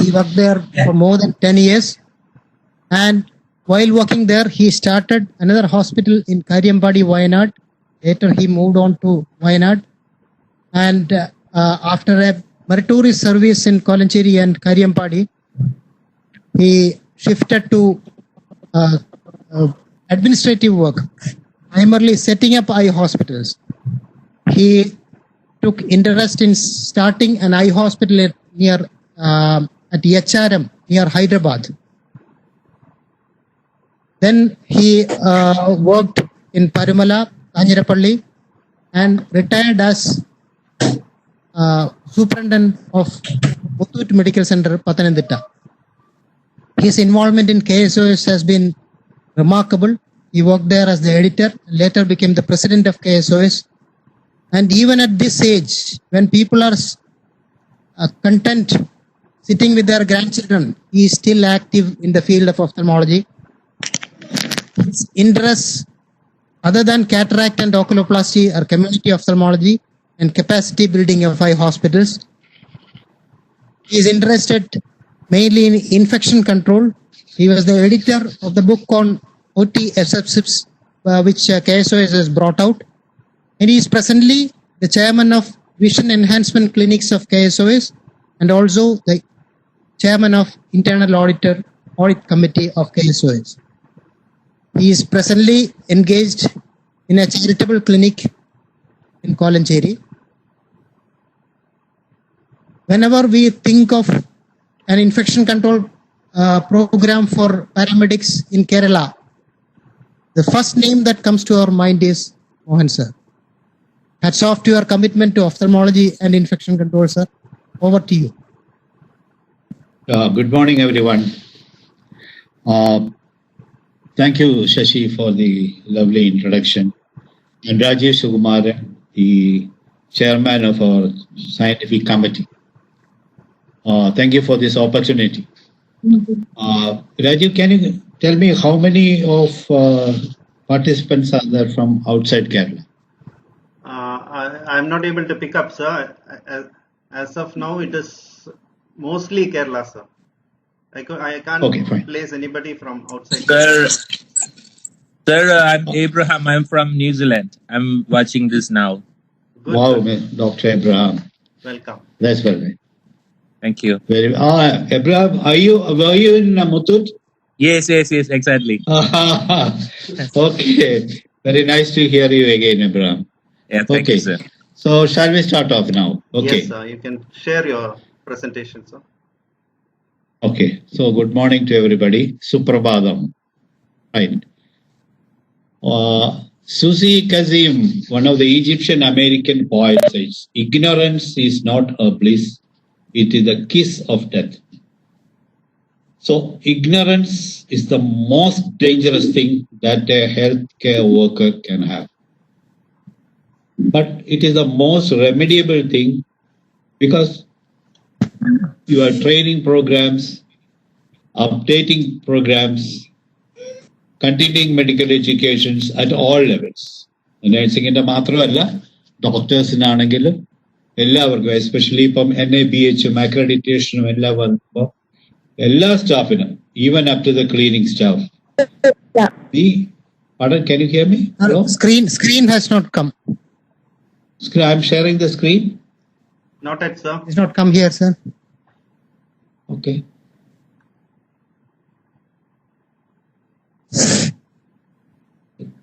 He worked there for more than 10 years. And while working there, he started another hospital in Karyambadi, Wayanad. Later, he moved on to Wayanad. And after a meritorious service in Kolancheri and Karyambadi, he shifted to administrative work, primarily setting up eye hospitals. He took interest in starting an eye hospital at HRM near Hyderabad. Then he worked in Parimala, Kanjirapalli, and retired as superintendent of Muthoot Medical Center, Pathanamthitta. His involvement in KSOS has been remarkable. He worked there as the editor, and later became the president of KSOS. And even at this age, when people are content sitting with their grandchildren, he is still active in the field of ophthalmology. His interests, other than cataract and oculoplasty, are community ophthalmology and capacity building of eye hospitals. He is interested mainly in infection control. He was the editor of the book on OT sepsis, which KSOS has brought out. And he is presently the chairman of Vision Enhancement Clinics of KSOS and also the chairman of Internal Audit Committee of KSOS. He is presently engaged in a charitable clinic in Kolancheri. Whenever we think of an infection control program for paramedics in Kerala, the first name that comes to our mind is Mohan sir. Hats off to your commitment to ophthalmology and infection control, sir. Over to you. Good morning, everyone. Thank you, Shashi, for the lovely introduction. And Rajesh Sukumaran, the chairman of our scientific committee. Thank you for this opportunity. Rajiv, can you tell me how many of participants are there from outside Kerala? I'm not able to pick up, sir. As of now, it is mostly Kerala, sir. I can't place anybody from outside. Sir, I'm Abraham. I'm from New Zealand. I'm watching this now. Good, wow, Dr. Abraham. Welcome. That's very nice. Thank you. Abraham, were you in Muthoot? Yes, exactly. Okay. Very nice to hear you again, Abraham. Yeah, thank you, sir. So, shall we start off now? Okay. Yes, sir. You can share your presentation, sir. Okay. So, good morning to everybody. Suprabhadam. Right. Susi Kazim, one of the Egyptian American poets, says, "Ignorance is not a bliss, it is the kiss of death." So, ignorance is the most dangerous thing that a healthcare worker can have. But it is the most remediable thing because your training programs, updating programs, continuing medical educations at all levels. Nursing in the Matravella, doctors in Anangil, especially from NABH, accreditation, Ella staff, even up to the cleaning staff. Yeah. Pardon, can you hear me? Hello? Screen has not come. I'm sharing the screen. Not yet, sir. It's not come here, sir. Okay.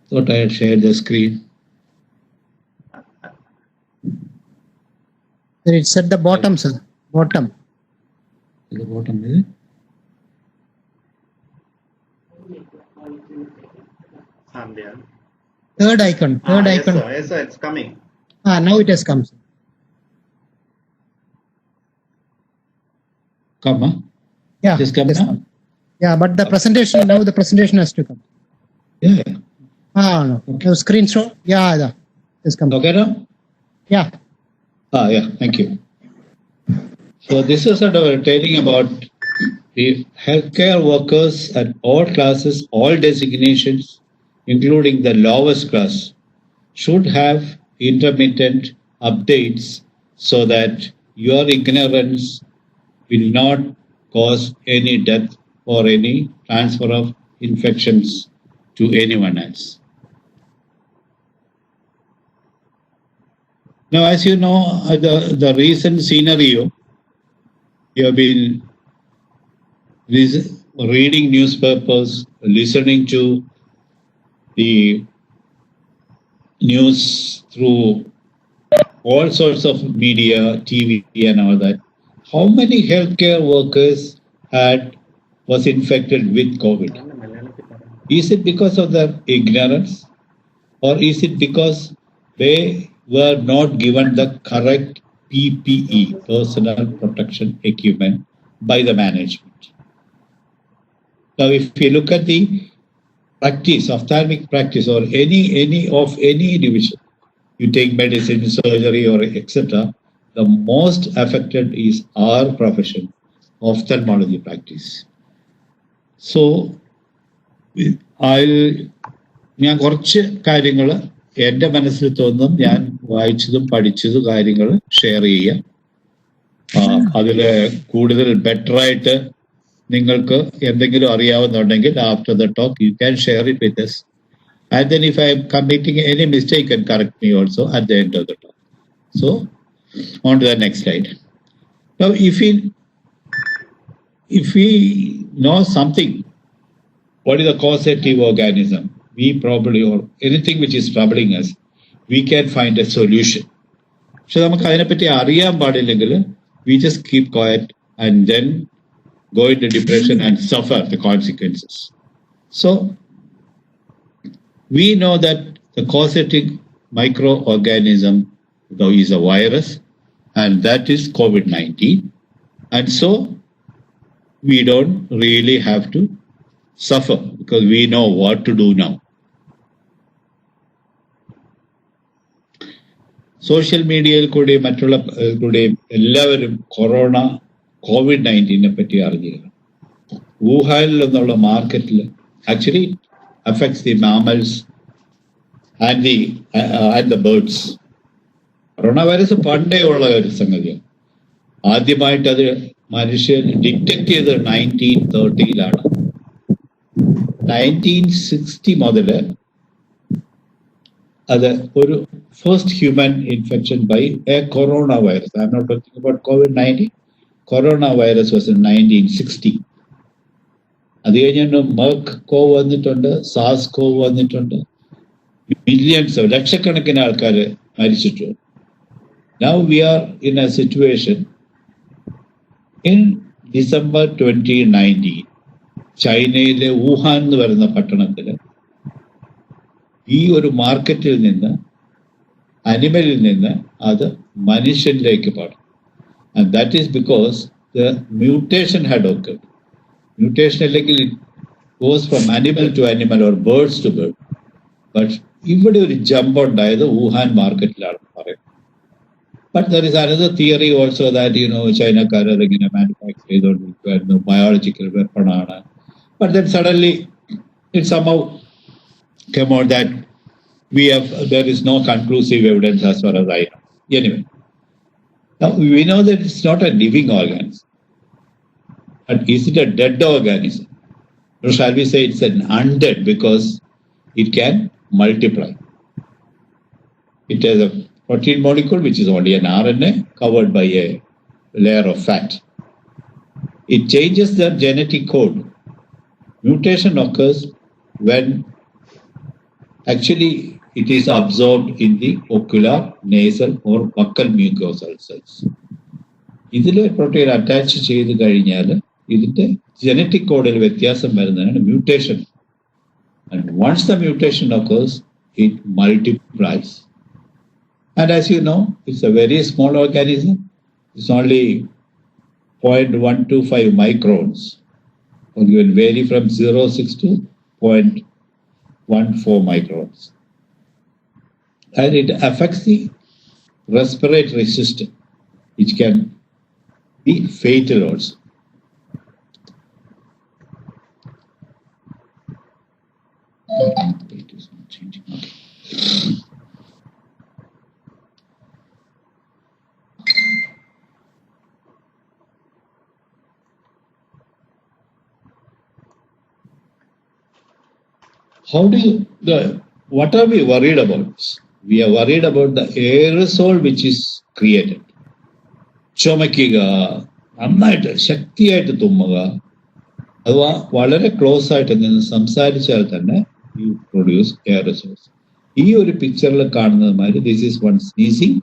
Thought I had shared the screen. It's at the bottom, sir. Bottom. At the bottom, is it? Third icon. Yes, sir, it's coming. Now it has come, sir. Come, huh? Yeah. Just come now? Yeah, but the presentation, now the presentation has to come. Yeah. No. Okay. Screen show? Yeah. It's come. Okay now? Yeah. Yeah, thank you. So this is sort of a training about the healthcare workers at all classes, all designations, including the lowest class, should have intermittent updates so that your ignorance will not cause any death or any transfer of infections to anyone else. Now, as you know, the recent scenario, you have been reading newspapers, listening to the news through all sorts of media, TV and all that. How many healthcare workers was infected with COVID? Is it because of their ignorance, or is it because they were not given the correct PPE, personal protection equipment, by the management? Now, if you look at the practice, ophthalmic practice, or any division, you take medicine, surgery, or etc., the most affected is our profession, ophthalmology practice. So, ഞാൻ കുറച്ച് കാര്യങ്ങൾ എൻ്റെ മനസ്സിൽ തോന്നുന്നതും ഞാൻ വായിച്ചതും പഠിച്ചതും കാര്യങ്ങൾ share ചെയ്യാം. അതിൽ കൂടുതൽ ബെറ്ററായിട്ട് നിങ്ങൾക്ക് എന്തെങ്കിലും അറിയാവുന്നുണ്ടെങ്കിൽ after the talk you can share it with us. And then if I am committing any mistake, you can correct me also at the end of the talk. So, on to the next slide. Now, if we know something, what is the causative organism, we probably, or anything which is troubling us, we can find a solution. So, നമുക്ക് അതിനെപ്പറ്റി അറിയാൻ പാടില്ലെങ്കിൽ we just keep quiet and then go into depression and suffer the consequences. So, we know that the causative microorganism is a virus, and that is COVID-19. And so, we don't really have to suffer because we know what to do now. Social media കൂടി മറ്റുള്ള കൂടി എല്ലാവരും COVID-19 പറ്റി അറിഞ്ഞിരുന്നു. വുഹാനിൽ നിന്നുള്ള മാർക്കറ്റിൽ actually affects the mammals and the birds. Corona virus പണ്ടേ ഉള്ള ഒരു സംഗതിയാണ്. ആദ്യമായിട്ട് അത് മനുഷ്യൻ ഡിറ്റക്ട് ചെയ്തത് 1930-ലാണ്. 1960 മുതൽ അത് ഒരു first human infection by a corona virus. I am not talking about COVID-19. Corona virus was in 1960. അത് കഴിഞ്ഞിട്ട് മെർക്ക് കോവ് വന്നിട്ടുണ്ട്, സാസ് കോവ് വന്നിട്ടുണ്ട്. മില്യൺസ്, ലക്ഷക്കണക്കിന് ആൾക്കാർ മരിച്ചിട്ടുണ്ട്. Now we are in a situation in December 2019, ചൈനയിലെ വുഹാൻ എന്ന് പറയുന്ന പട്ടണത്തിൽ ഈ ഒരു മാർക്കറ്റിൽ നിന്ന്, അനിമലിൽ നിന്ന് അത് മനുഷ്യനിലേക്ക് പാടും. And that is because the mutation had occurred. Mutation അല്ലെങ്കിൽ it goes from animal to animal or birds to bird. But ഇവിടെ ഒരു ജമ്പ് ഉണ്ടായത് വുഹാൻ മാർക്കറ്റിലാണ് പറയുന്നത്. But there is another theory also that, ചൈനക്കാർ അതിങ്ങനെ മാനുഫാക്ചർ ചെയ്തുകൊണ്ടിരിക്കുമായിരുന്നു, ബയോളജിക്കൽ വെപ്പണാണ്. But then suddenly it somehow came out that there is no conclusive evidence as far as I know. Anyway, now we know that it's not a living organism. But is it a dead organism? Or shall we say it's an undead because it can multiply? It has a protein molecule which is only an RNA covered by a layer of fat. It changes the genetic code. Mutation occurs when actually it is absorbed in the ocular, nasal or buccal mucosal cells. ഇതിൽ protein attach ചെയ്ത് കഴിഞ്ഞാൽ ഇതിന്റെ genetic കോഡിൽ വ്യത്യാസം വരുന്നതാണ് mutation. And once the mutation occurs, it multiplies. And as you know, it's a very small organism. It's only 0.125 microns. Or you will vary from 0.6 to 0.14 microns. And it affects the respiratory system, which can be fatal also. It is not changing. Okay. how do you, what are we worried about? We are worried about the aerosol which is created. ചുമയ്ക്കുക, നന്നായിട്ട് ശക്തിയായിട്ട് തുമ്മുക, അഥവാ വളരെ close ആയിട്ട് നിന്ന് സംസാരിച്ചാൽ തന്നെ U produce aerosols. ഈ ഒരു പിക്ചറിൽ കാണുന്നത് മാതിരി this is one sneezing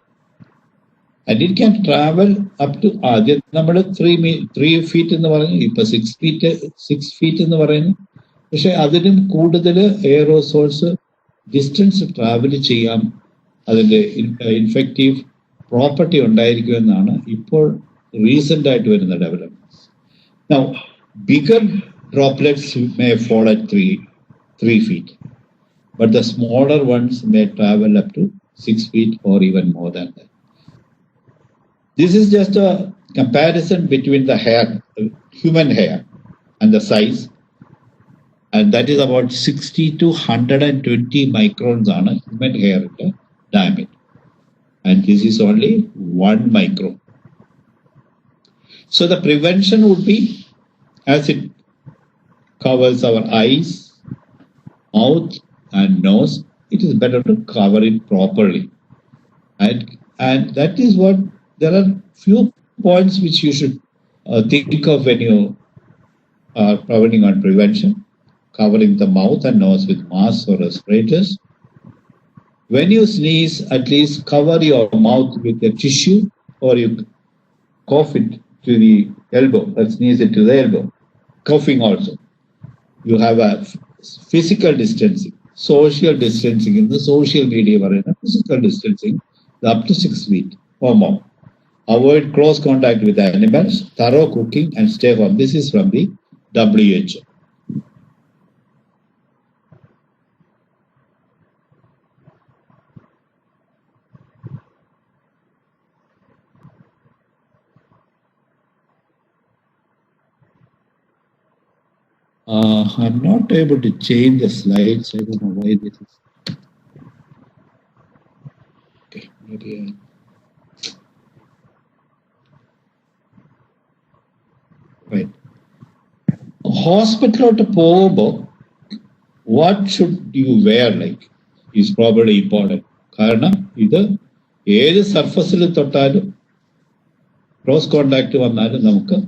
and it can travel up to, ആദ്യം നമ്മൾ 3 feet എന്ന് പറഞ്ഞു, ഇപ്പൊ 6 feet എന്ന് പറയുന്നു. പക്ഷെ അതിനും കൂടുതൽ എയറോസോൾസ് ഡിസ്റ്റൻസ് ട്രാവൽ ചെയ്യാം, അതിൻ്റെ ഇൻഫെക്റ്റീവ് പ്രോപ്പർട്ടി ഉണ്ടായിരിക്കുമെന്നാണ് ഇപ്പോൾ റീസെന്റ് ആയിട്ട് വരുന്ന developments. Now, bigger droplets may fall at 3 feet, but the smaller ones may travel up to 6 feet or even more than that. This is just a comparison between the hair, human hair, and the size, and that is about 60 to 120 microns on a human hair diameter, and this is only 1 micron. So the prevention would be, as it covers our eyes, mouth and nose, it is better to cover it properly. And that is what, there are few points which you should think of when you are traveling on prevention. Covering the mouth and nose with masks or respirators. When you sneeze, at least cover your mouth with a tissue, or you cough it to the elbow, or sneeze it to the elbow. Coughing also. You have a physical distancing, social distancing in the social media arena, physical distancing up to 6 feet or more. Avoid close contact with animals, thorough cooking, and stay home. This is from the WHO. I'm not able to change the slides. I don't know why this is. Okay, maybe right. Hospital to പോകുമ്പോൾ what should you wear like is probably important. കാരണം ഇത് ഏത് സർഫസിൽ തൊട്ടാലും cross contact വന്നാലും നമുക്ക്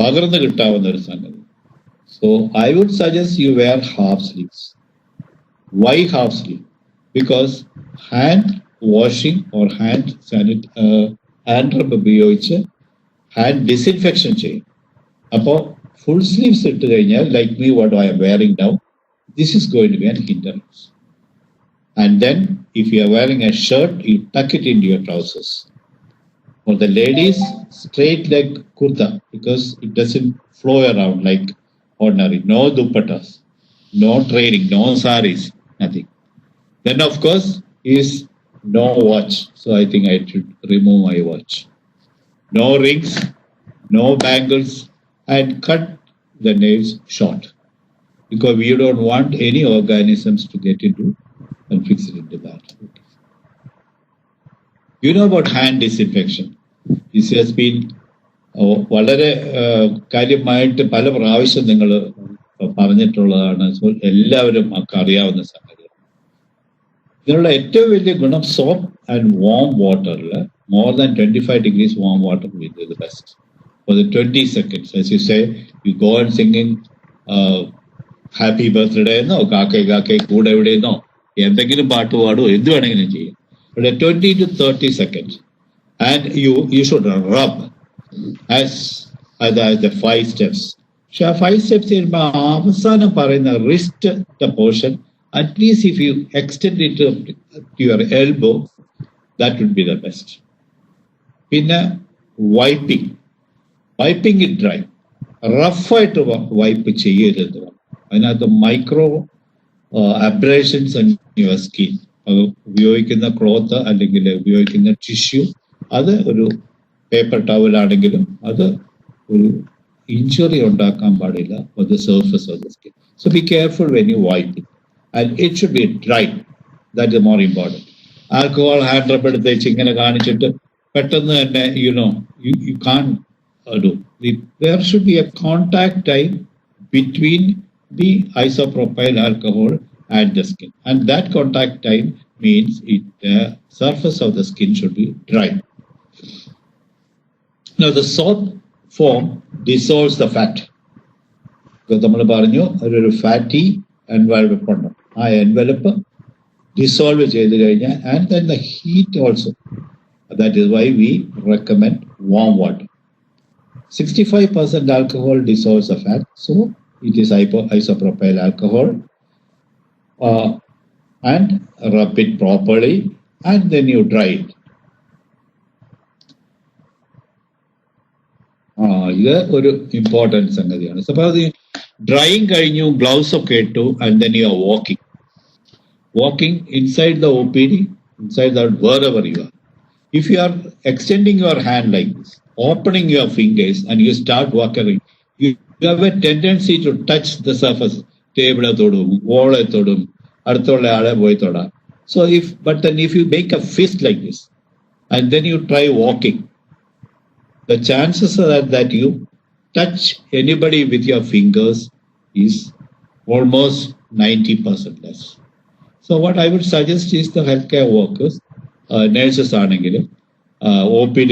പകർന്നു കിട്ടാവുന്ന ഒരു സംഗതി. So I would suggest you wear half sleeves. Why half sleeve? Because hand washing or hand rub ഉപയോഗിച്ച് hand disinfection ചെയ്യും. അപ്പോൾ full sleeves ഇട്ട് കഴിഞ്ഞാൽ, like me what I am wearing now, this is going to be an hindrance. And then if you are wearing a shirt, you tuck it into your trousers. For the ladies, straight leg kurta, because it doesn't flow around like ordinary. No dupattas, no training, no saris, nothing. Then of course is no watch. So I think I should remove my watch. No rings, no bangles, and cut the nails short, because we don't want any organisms to get into and fix it into that. You know about hand disinfection. This has been വളരെ കാര്യമായിട്ട് പല പ്രാവശ്യം നിങ്ങൾ പറഞ്ഞിട്ടുള്ളതാണ്. എല്ലാവരും അറിയാവുന്ന സംഗതിയാണ്. ഇതിനുള്ള ഏറ്റവും വലിയ ഗുണം, സോപ്പ് ആൻഡ് വാം വാട്ടറിൽ more than 25 degrees warm water will be the best for the 20 seconds. As you say, you go on singing happy birthday എന്നോ കാക്കേ കൂടെ എവിടെയെന്നോ എന്തെങ്കിലും പാട്ട് പാടുമോ, എന്ത് വേണമെങ്കിലും ചെയ്യും. But 20 to 30 seconds, and you should rub as the 5 steps. So 5 steps ചെയ്യുമ്പോൾ അവസാനം പറയുന്ന wrist portion, at least if you extend it to your elbow, that would be the best. പിന്നെ wiping it dry, റഫ് ആയിട്ട് wipe ചെയ്യരുത്. അതിനകത്ത് micro abrasions in your skin. ഉപയോഗിക്കുന്ന cloth അല്ലെങ്കിൽ ഉപയോഗിക്കുന്ന ടിഷ്യൂ, അത് ഒരു പേപ്പർ ടവലാണെങ്കിലും അത് ഒരു ഇഞ്ചുറി ഉണ്ടാക്കാൻ പാടില്ല on the surface of the skin. So be careful when you wipe it, and it should be dry. That is more important. Alcohol hand rub എടുത്തേച്ച് ഇങ്ങനെ കാണിച്ചിട്ട് പെട്ടെന്ന് തന്നെ you can't do. There should be a contact time between the isopropyl alcohol at the skin. And that contact time means the surface of the skin should be dry. Now the soap form dissolves the fat. നമ്മൾ പറഞ്ഞു ഒരു fatty envelope ഉണ്ട്. ആ envelope dissolve ചെയ്ത് കഴിഞ്ഞാൽ and then the heat also. That is why we recommend warm water. 65% alcohol dissolves the fat, so it is isopropyl alcohol. And rub it properly, and then you dry it. ഇത് ഒരു important സംഗതിയാണ്. Suppose drying കഴിഞ്ഞു, gloves ഒക്കെ ഇട്ടു, and then you are walking inside the OPD, inside the wherever you are. If you are extending your hand like this, opening your fingers, and you start walking, you have a tendency to touch the surface. Table thodum, wall thodum, അടുത്തുള്ള ആളെ പോയി തൊടാം. So but then if you make a fist like this, and then you try walking, the chances are that you touch anybody with your fingers is almost 90% less. So what I would suggest is the healthcare workers, nurses ആണെങ്കിലും OPD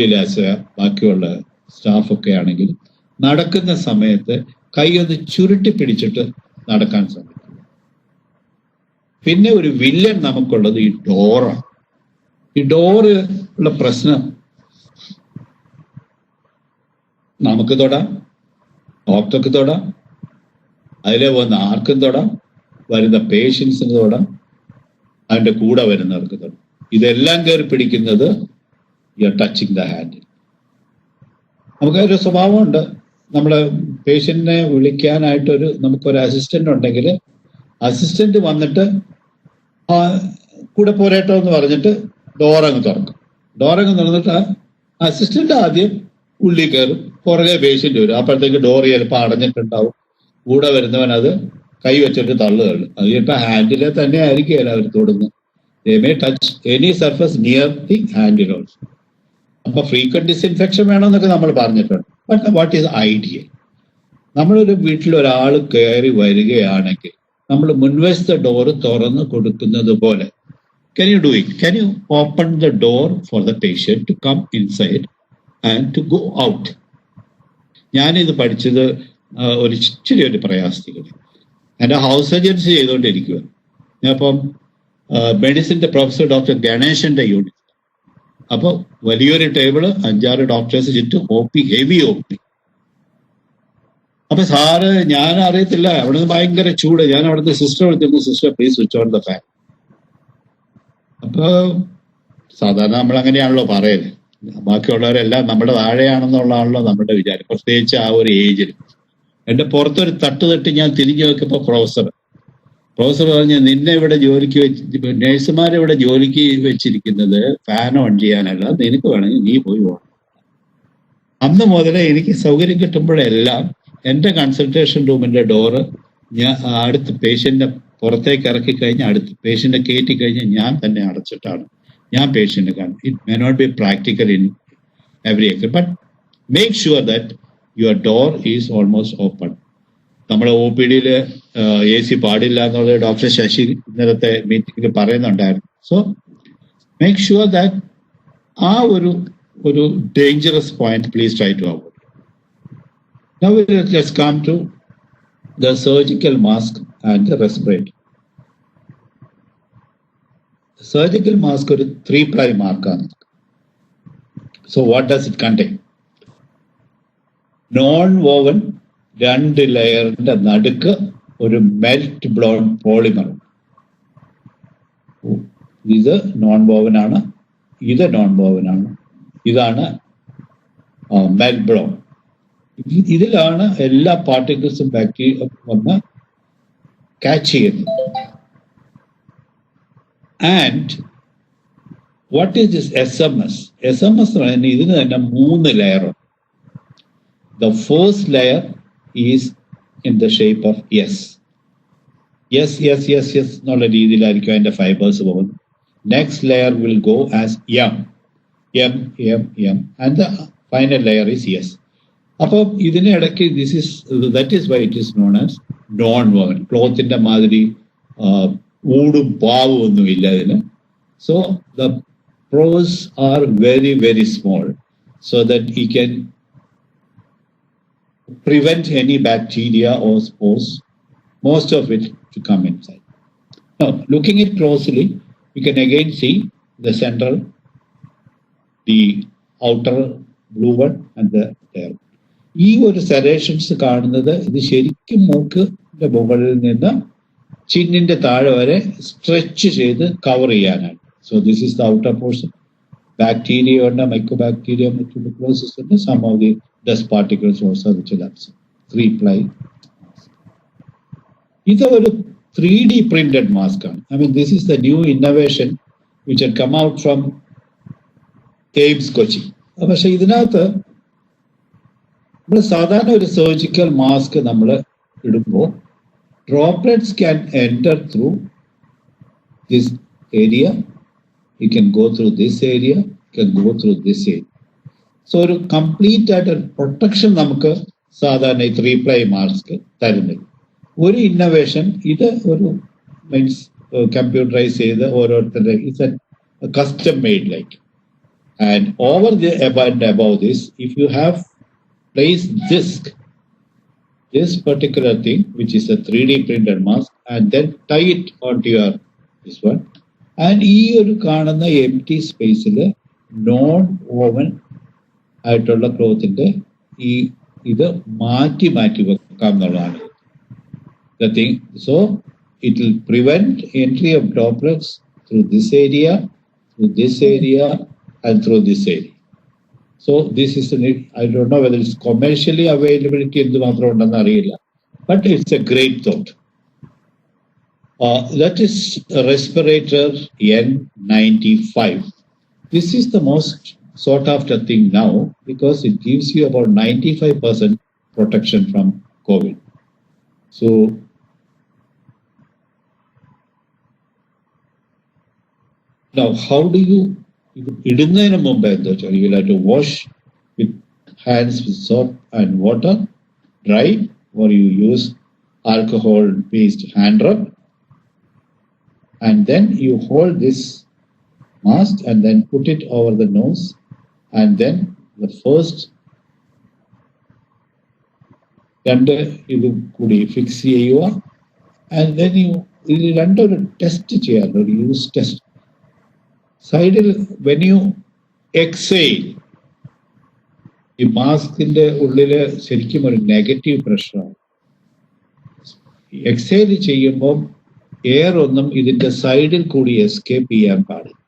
ബാക്കിയുള്ള സ്റ്റാഫൊക്കെ ആണെങ്കിലും നടക്കുന്ന സമയത്ത് കൈ ഒന്ന് ചുരുട്ടി പിടിച്ചിട്ട് നടക്കാൻ ശ്രമിക്കും. പിന്നെ ഒരു വില്ലൻ നമുക്കുള്ളത് ഈ ഡോറാണ്. ഈ ഡോറ് ഉള്ള പ്രശ്നം നമുക്ക് തൊടാം, ഡോക്ടർക്ക് തൊടാം, അതിലെ വന്ന് ആർക്കും തൊടാം, വരുന്ന പേഷ്യൻസിന് തൊടാം, അതിൻ്റെ കൂടെ വരുന്നവർക്ക് തൊടാം. ഇതെല്ലാം കയറി പിടിക്കുന്നത് you are touching the hand. നമുക്കൊരു സ്വഭാവമുണ്ട്, നമ്മളെ പേഷ്യന്റിനെ വിളിക്കാനായിട്ടൊരു നമുക്കൊരു അസിസ്റ്റന്റ് ഉണ്ടെങ്കിൽ അസിസ്റ്റന്റ് വന്നിട്ട് കൂടെ പോരേട്ടോ എന്ന് പറഞ്ഞിട്ട് ഡോറങ്ങ് തുറക്കും. ഡോറങ്ങ് തുറന്നിട്ട് അസിസ്റ്റന്റ് ആദ്യം ഉള്ളിൽ കയറും, പുറകെ പേഷ്യന്റ് വരും. അപ്പോഴത്തേക്ക് ഡോർ ചിലപ്പോൾ അടഞ്ഞിട്ടുണ്ടാവും. കൂടെ വരുന്നവൻ അത് കൈ വെച്ചിട്ട് തള്ളുകയുള്ളു. അത് ചിലപ്പോൾ ഹാൻഡിലെ തന്നെ ആയിരിക്കുകയല്ല അവർ തൊടുന്നത്. They may touch any surface near the handle also. അപ്പോൾ ഫ്രീക്വന്റ് ഡിസ്ഇൻഫെക്ഷൻ വേണമെന്നൊക്കെ നമ്മൾ പറഞ്ഞിട്ടുണ്ട്. But what is ideal? നമ്മളൊരു വീട്ടിൽ ഒരാൾ കയറി വരികയാണെങ്കിൽ നമ്മൾ മുൻവശത്തെ ഡോറ് തുറന്ന് കൊടുക്കുന്നത് പോലെ can you do it? Can you open the door for the patient to come inside and to go out? ഞാനിത് പഠിച്ചത് ഒരു ഇച്ചിരി ഒരു പ്രയാസത്തിൽ എൻ്റെ ഹൗസ് സർജൻസി ചെയ്തുകൊണ്ടിരിക്കുക. ഞാനിപ്പം മെഡിസിൻ്റെ പ്രൊഫസർ ഡോക്ടർ ഗണേശന്റെ യൂണിറ്റ്. അപ്പോൾ വലിയൊരു ടേബിള്, 5-6 ഡോക്ടേഴ്സ് ചുറ്റും OP, ഹെവി OP. അപ്പൊ സാറ് ഞാൻ അറിയത്തില്ല, അവിടെ നിന്ന് ഭയങ്കര ചൂട്. ഞാൻ അവിടുത്തെ സിസ്റ്റർ വിളിച്ചിരുന്നു, sister please switch on the fan. അപ്പൊ സാധാരണ നമ്മൾ അങ്ങനെയാണല്ലോ പറയല്, ബാക്കിയുള്ളവരെല്ലാം നമ്മുടെ താഴെയാണെന്നുള്ളതാണല്ലോ നമ്മുടെ വിചാരം, പ്രത്യേകിച്ച് ആ ഒരു ഏജിൽ. എന്റെ പുറത്തൊരു തട്ട് ഞാൻ തിരിഞ്ഞു നോക്കിയപ്പോ പ്രൊഫസർ പറഞ്ഞു, നിന്നെ ഇവിടെ ജോലിക്ക് നഴ്സുമാരെ ഇവിടെ ജോലിക്ക് വെച്ചിരിക്കുന്നത് ഫാൻ ഓൺ ചെയ്യാനല്ല, നിനക്ക് വേണമെങ്കിൽ നീ പോയി പോകണം. അന്ന് മുതലേ എനിക്ക് സൗകര്യം കിട്ടുമ്പോഴെല്ലാം എൻ്റെ കൺസൾട്ടേഷൻ റൂമിന്റെ ഡോറ് ഞാൻ അടുത്ത് പേഷ്യന്റിനെ പുറത്തേക്ക് ഇറക്കി കഴിഞ്ഞാൽ അടുത്ത് പേഷ്യന്റിനെ കയറ്റി കഴിഞ്ഞാൽ ഞാൻ തന്നെ അടച്ചിട്ടാണ് ഞാൻ പേഷ്യന്റ് കാണും. It may not be practical in every acre, but make sure that your door is almost open. നമ്മുടെ OPD AC പാടില്ല എന്നുള്ളത് ഡോക്ടർ ശശി ഇന്നലത്തെ മീറ്റിംഗിൽ പറയുന്നുണ്ടായിരുന്നു. സോ മേക്ക് ഷുവർ ദാറ്റ് ആ ഒരു dangerous point please try to avoid. Now let's come to the surgical mask and the respirator. The surgical mask ഒരു 3-ply മാർക്കാണ്. So what does it contain? Non-woven 2 ലെയറിന്റെ നടുക്ക് ഒരു melt blown polymer. ഇത് non woven ആണ്, ഇത് non woven ആണ്, ഇതാണ് melt blown. ഇതിലാണ് എല്ലാ പാർട്ടിക്കിൾസും ബാക്ടീരിയ വന്ന് ക്യാച്ച് ചെയ്യുന്നത്. And what is this SMS? SMS എന്ന് പറയുന്നത് ഇതിന് തന്നെ 3 ലെയറുണ്ട്. The first layer is in the shape of yes എന്നുള്ള രീതിയിലായിരിക്കും അതിന്റെ ഫൈബേഴ്സ് പോകുന്നത്. Next layer will go as M and the final layer is yes. അപ്പോൾ ഇതിനിടയ്ക്ക് that is why it is known as non-woven. Cloth in the madri wood pavu onnu illa idinu. So the pores are very, very small, so that he can prevent any bacteria or spores, most of it, to come inside. Now, looking at closely, you can again see the central, the outer blue one, and the there. ഈ ഒരു സെറേഷൻസ് കാണുന്നത് ഇത് ശരിക്കും മൂക്കിന്റെ മുകളിൽ നിന്ന് ചിന്നിന്റെ താഴെ വരെ സ്ട്രെച്ച് ചെയ്ത് കവർ ചെയ്യാനാണ്. So this is the outer portion. Bacteria ഉണ്ട്, മൈക്രോബാക്ടീരിയ, tuberculosis ഉണ്ട്, some of the dust particles also which are absent. 3-ply. ഇത് ഒരു 3D printed mask ആണ്. I mean, this is the new innovation which had come out from AIIMS Kochi. പക്ഷെ ഇതിനകത്ത് നമ്മൾ സാധാരണ ഒരു സർജിക്കൽ മാസ്ക് നമ്മൾ ഇടുമ്പോൾ droplets can enter through this area, you can go through this area, you can go through this area. So ഒരു complete ആയിട്ട് protection നമുക്ക് സാധാരണ ഈ 3-ply മാസ്ക് തരുന്നില്ല. ഒരു ഇന്നോവേഷൻ ഇത് ഒരു മീൻസ് കമ്പ്യൂട്ടറൈസ് ചെയ്ത് ഓരോരുത്തരുടെ it's A custom made like. And over the above this, if you have placed this particular thing, which is a 3D printed mask, and then tie it onto your this one, and ഈ ഒരു കാണുന്ന empty spaceൽ non woven ആയിട്ടുള്ള ക്ലോത്തിന്റെ ഈ ഇത് മാറ്റി വെക്കാം എന്നുള്ളതാണ് the thing. So it will prevent entry of droplets through this area, through this area, and through this area. So this is I don't know whether it's commercially availability endu matram undennu ariyilla, but it's a great thought. That is a respirator N95. This is the most sought after thing now because it gives you about 95% protection from COVID. So now how do you ഇടുന്നതിന് മുമ്പ് എന്താ വെച്ചാൽ you will have to wash with hands with soap and water, dry, or you use alcohol based hand rub, and then you hold this mask and then put it over the nose, and then the first രണ്ട് ഇത് കൂടി fix ചെയ്യുക, and then you ഇത് രണ്ടൊരു test ചെയ്യാറുണ്ട്, ഒരു use test. സൈഡിൽ when you exhale, ഈ മാസ്കിന്റെ ഉള്ളില് ശരിക്കും ഒരു നെഗറ്റീവ് പ്രഷറാണ്. എക്സൈൽ ചെയ്യുമ്പോൾ എയർ ഒന്നും ഇതിന്റെ സൈഡിൽ കൂടി എസ്കേപ്പ് ചെയ്യാൻ പാടില്ല.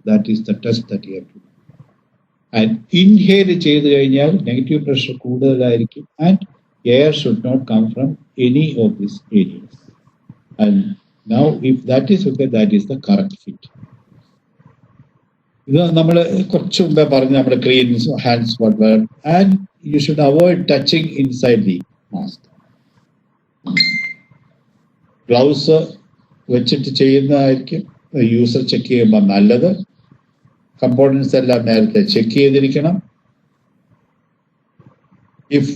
That is the test that you have to do. And inhale ചെയ്ത് കഴിഞ്ഞാൽ നെഗറ്റീവ് പ്രഷർ കൂടുതലായിരിക്കും, and air should not come from any of this areas. And now if that is okay, that is the correct fit. ഇത് നമ്മൾ കുറച്ച് മുമ്പേ പറഞ്ഞ നമ്മുടെ clean hands water, and you should avoid touching inside the mask. Gloves വെച്ചിട്ട് ചെയ്യുന്നതായിരിക്കും user check ചെയ്യുമ്പോൾ നല്ലത്. കമ്പോണൻസ് എല്ലാം നേരത്തെ ചെക്ക് ചെയ്തിരിക്കണം. ഇഫ്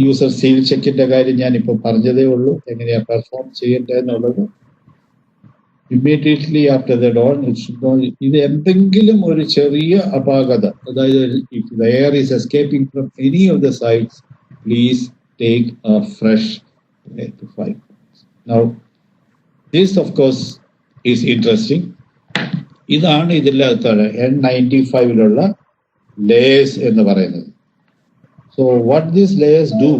യൂസർ സീൽ ചെക്കിന്റെ കാര്യം ഞാനിപ്പോൾ പറഞ്ഞതേ ഉള്ളൂ, എങ്ങനെയാ പെർഫോം ചെയ്യേണ്ടത് എന്നുള്ളത്. ഇമ്മീഡിയറ്റ്ലി ആഫ്റ്റർ ദ ഡോൺ ഇത് എന്തെങ്കിലും ഒരു ചെറിയ അപാകത, അതായത് if the air is escaping from any of the sides, please take A fresh 5 minutes. Now this of course is interesting. ഇതാണ് ഇതിലെ N95 layers എന്ന് പറയുന്നത്. So what these layers do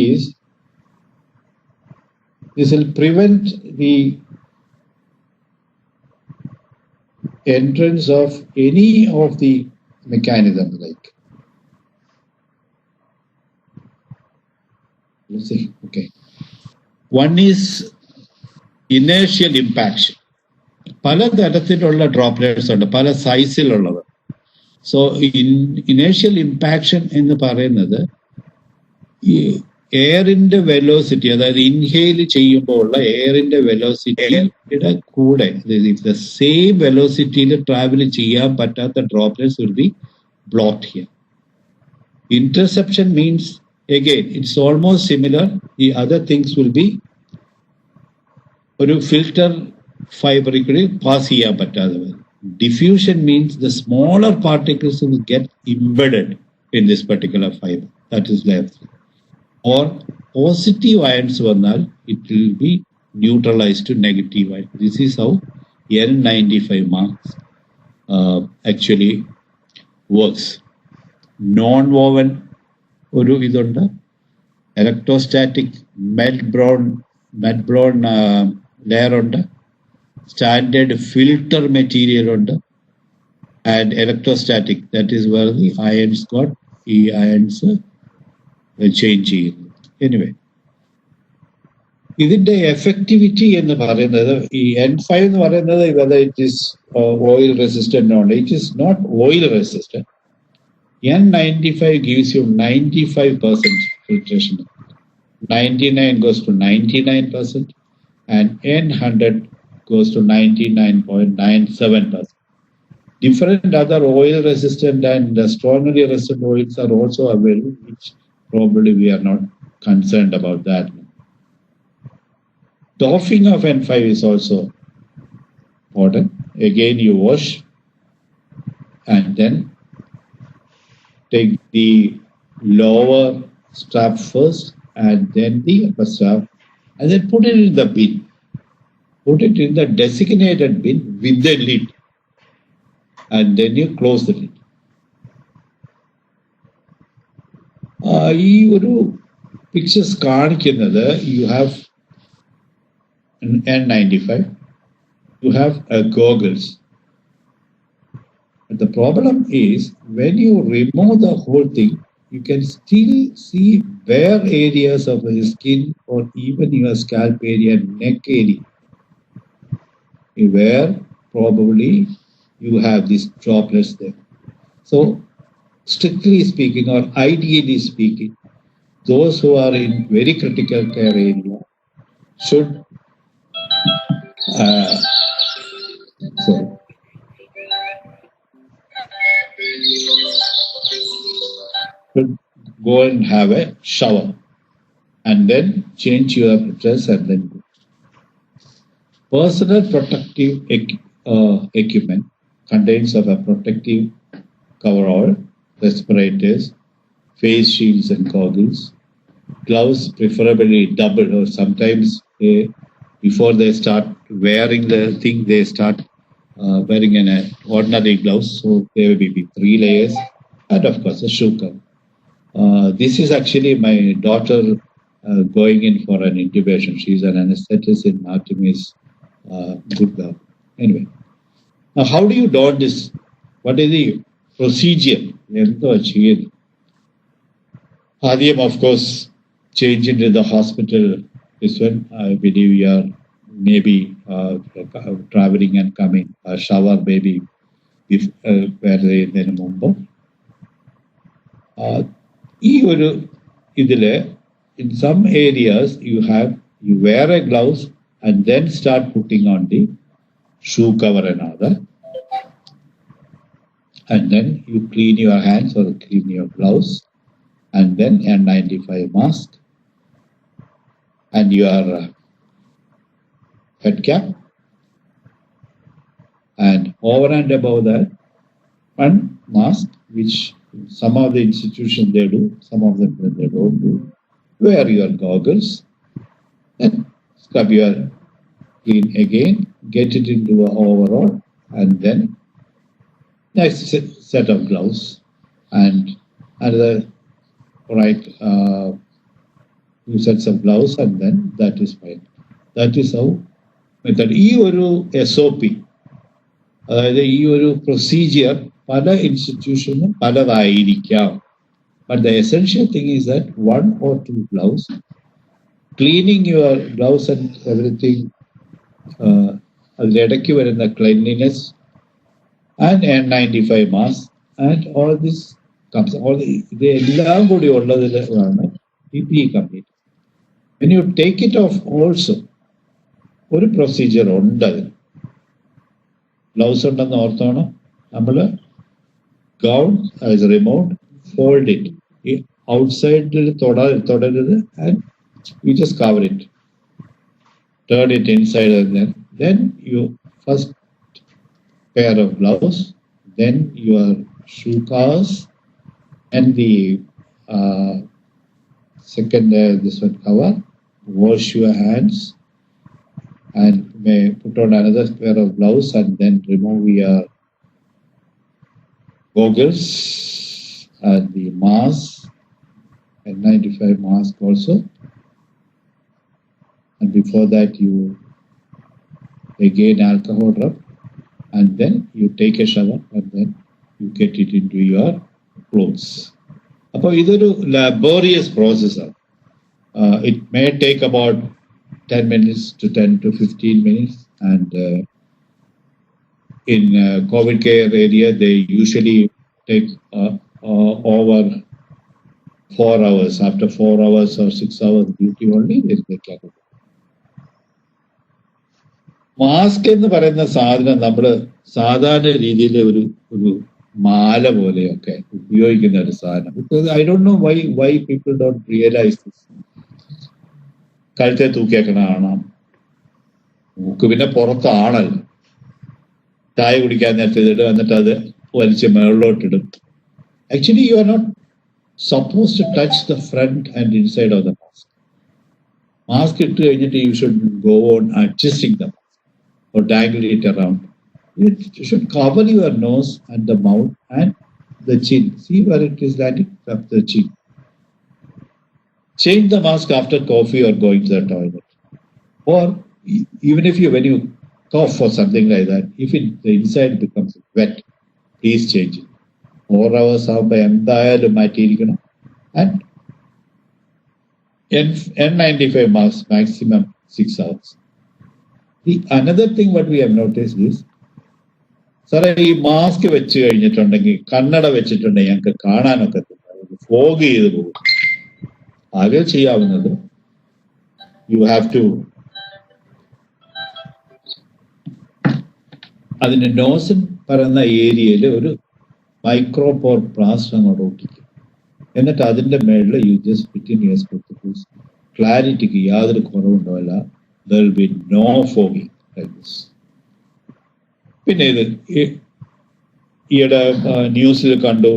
is this will prevent the entrance of any of the mechanisms, like let's see, okay, one is inertial impaction. പല തരത്തിലുള്ള droplets ഉണ്ട്, പല സൈസിലുള്ളത്. So inertial impaction എന്ന് പറയുന്നത് ഈ എയറിന്റെ വെലോസിറ്റി, അതായത് ഇൻഹെയിൽ ചെയ്യുമ്പോൾ ഉള്ള എയറിന്റെ വെലോസിറ്റിയുടെ കൂടെ ദ സെയിം വെലോസിറ്റിയിൽ ട്രാവൽ ചെയ്യാൻ പറ്റാത്ത droplets will be blocked here. Interception means again, it's almost similar. The other things will be ഒരു filter fiber pass ചെയ്യാൻ പറ്റാതെ വരും. Diffusion means the smaller particles will get embedded in this particular fiber. That is layer 3. Or positive ions vannal, it will be neutralized to negative ions. This is how N95 marks actually works. Non-woven ഒരു ഇതുണ്ട്, electrostatic Medbron layer ഉണ്ട്, standard filter material ഉണ്ട്, and electrostatic, that is where the ions got ions change ചെയ്യുന്നു. Anyway, ഇതിന്റെ എഫക്ടിവിറ്റി എന്ന് പറയുന്നത് ഈ N5 എന്ന് പറയുന്നത് whether it is oil resistant or not, it is not oil resistant. N95 gives you 95% filtration. 99 goes to 99% and N100 goes to 99.97%. Different other oil resistant and strongly resistant oils are also available, which probably we are not concerned about that. Doffing of N5 is also important. Again, you wash and then take the lower strap first and then the upper strap, and then put it in the bin. Put it in the designated bin with the lid, and then you close the lid. ഈ ഒരു pictures കാണിക്കുന്നത് you have an N95, you have goggles. But the problem is when you remove the whole thing, you can still see bare areas of the skin or even your scalp area, neck area, where probably you have these droplets there. So, strictly speaking or ideally speaking, those who are in very critical care area should go and have a shower and then change your dress and then go. Personal protective equipment contains of a protective coverall, respirators, face shields and goggles, gloves preferably double, or sometimes before they start wearing the thing, they start wearing an ordinary gloves, so there will be 3 layers, and of course a shoe cover. This is actually my daughter going in for an intubation. She's an anesthetist in Artemis Gurgaon. Anyway, now how do you don this? What is the procedure? Adiyam, of course, change into the hospital. This one, I believe you are maybe traveling and coming. A shower maybe where they then Mumbai. In some areas you wear a gloves and then start putting on the shoe cover and other, and then you clean your hands or clean your gloves, and then N95 mask and your head cap, and over and above that one mask, which some of the institutions they do, some of them they don't do. Wear your goggles and scrub your clean again, get it into an overall, and then next set of gloves and another two sets of gloves, and then that is fine. That is how method. ഈ ഒരു SOP, അതായത് ഈ ഒരു procedure പല ഇൻസ്റ്റിറ്റ്യൂഷനും പലതായിരിക്കാം. But the essential thing is that 1 or 2 gloves, cleaning your gloves and everything, അതിലിടയ്ക്ക് വരുന്ന cleanliness, and N95 mask, and all this comes. ഇതെല്ലാം കൂടി ഉള്ളതിലാണ് PPE complete. When you take it off also, ഒരു procedure ഉണ്ട്. Gloves ഉണ്ടെന്ന് ഓർത്തോണം. നമ്മൾ gown is removed, fold it. outside and you just cover it. Turn it inside and then you first pair of gloves, then your shoe covers, and the second this one cover. Wash your hands and may put on another pair of gloves and then remove your goggles and the mask, N95 mask also. And before that you again alcohol rub and then you take a shower and then you get it into your clothes. So this is a laborious process. It may take about 10 minutes to 10 to 15 minutes, and in COVID care area, they usually take over 4 hours. After 4 hours or 6 hours duty only, they can. Mask എന്ന് പറയുന്ന സാധനം നമ്മൾ സാധാരണ രീതിയിൽ ഒരു മാല പോലെയൊക്കെ ഉപയോഗിക്കുന്ന ഒരു സാധനം. Because I don't know why people don't realise this. കഴുത്തെ തൂക്കിയേക്കണ കാണാം, മൂക്ക് പിന്നെ പുറത്താണല്ലോ, ചായ കുടിക്കാൻ നേരത്തെ ഇതിടും, എന്നിട്ട് അത് വലിച്ച് മുകളിലോട്ടിടും. Actually you are not suppose to touch the front and inside of the mask. Mask ഇട്ട് കഴിഞ്ഞിട്ട് you should go on adjusting the or dangle it around. You should cover your nose and the mouth and the chin. See where it is landing? Up the chin. Change the mask after coffee or going to the toilet. Or even if when you cough or something like that, if the inside becomes wet, please change it. 4 hours ആകുമ്പോൾ എന്തായാലും മാറ്റിയിരിക്കണം. And N95 mask maximum 6 hours. Another thing what we have noticed is, സാറേ ഈ mask വെച്ച് കഴിഞ്ഞിട്ടുണ്ടെങ്കിൽ കണ്ണട വെച്ചിട്ടുണ്ടെങ്കിൽ ഞങ്ങൾക്ക് കാണാനൊക്കെ ഫോഗ് ചെയ്ത് പോകും. ആകെ ചെയ്യാവുന്നത് യു ഹാവ് ടു അതിന്റെ നോസിൻ പറയുന്ന ഏരിയയിൽ ഒരു മൈക്രോപോർ പ്ലാസ്റ്റർ അങ്ങോട്ട് ഒട്ടിക്കും. എന്നിട്ട് അതിന്റെ മേളിൽ you just fit in your spectacles. ക്ലാരിറ്റിക്ക് യാതൊരു കുറവുണ്ടാവില്ല. There will be no fogging like this. പിന്നെ ഇത് ഈയിടെ ന്യൂസിൽ കണ്ടു,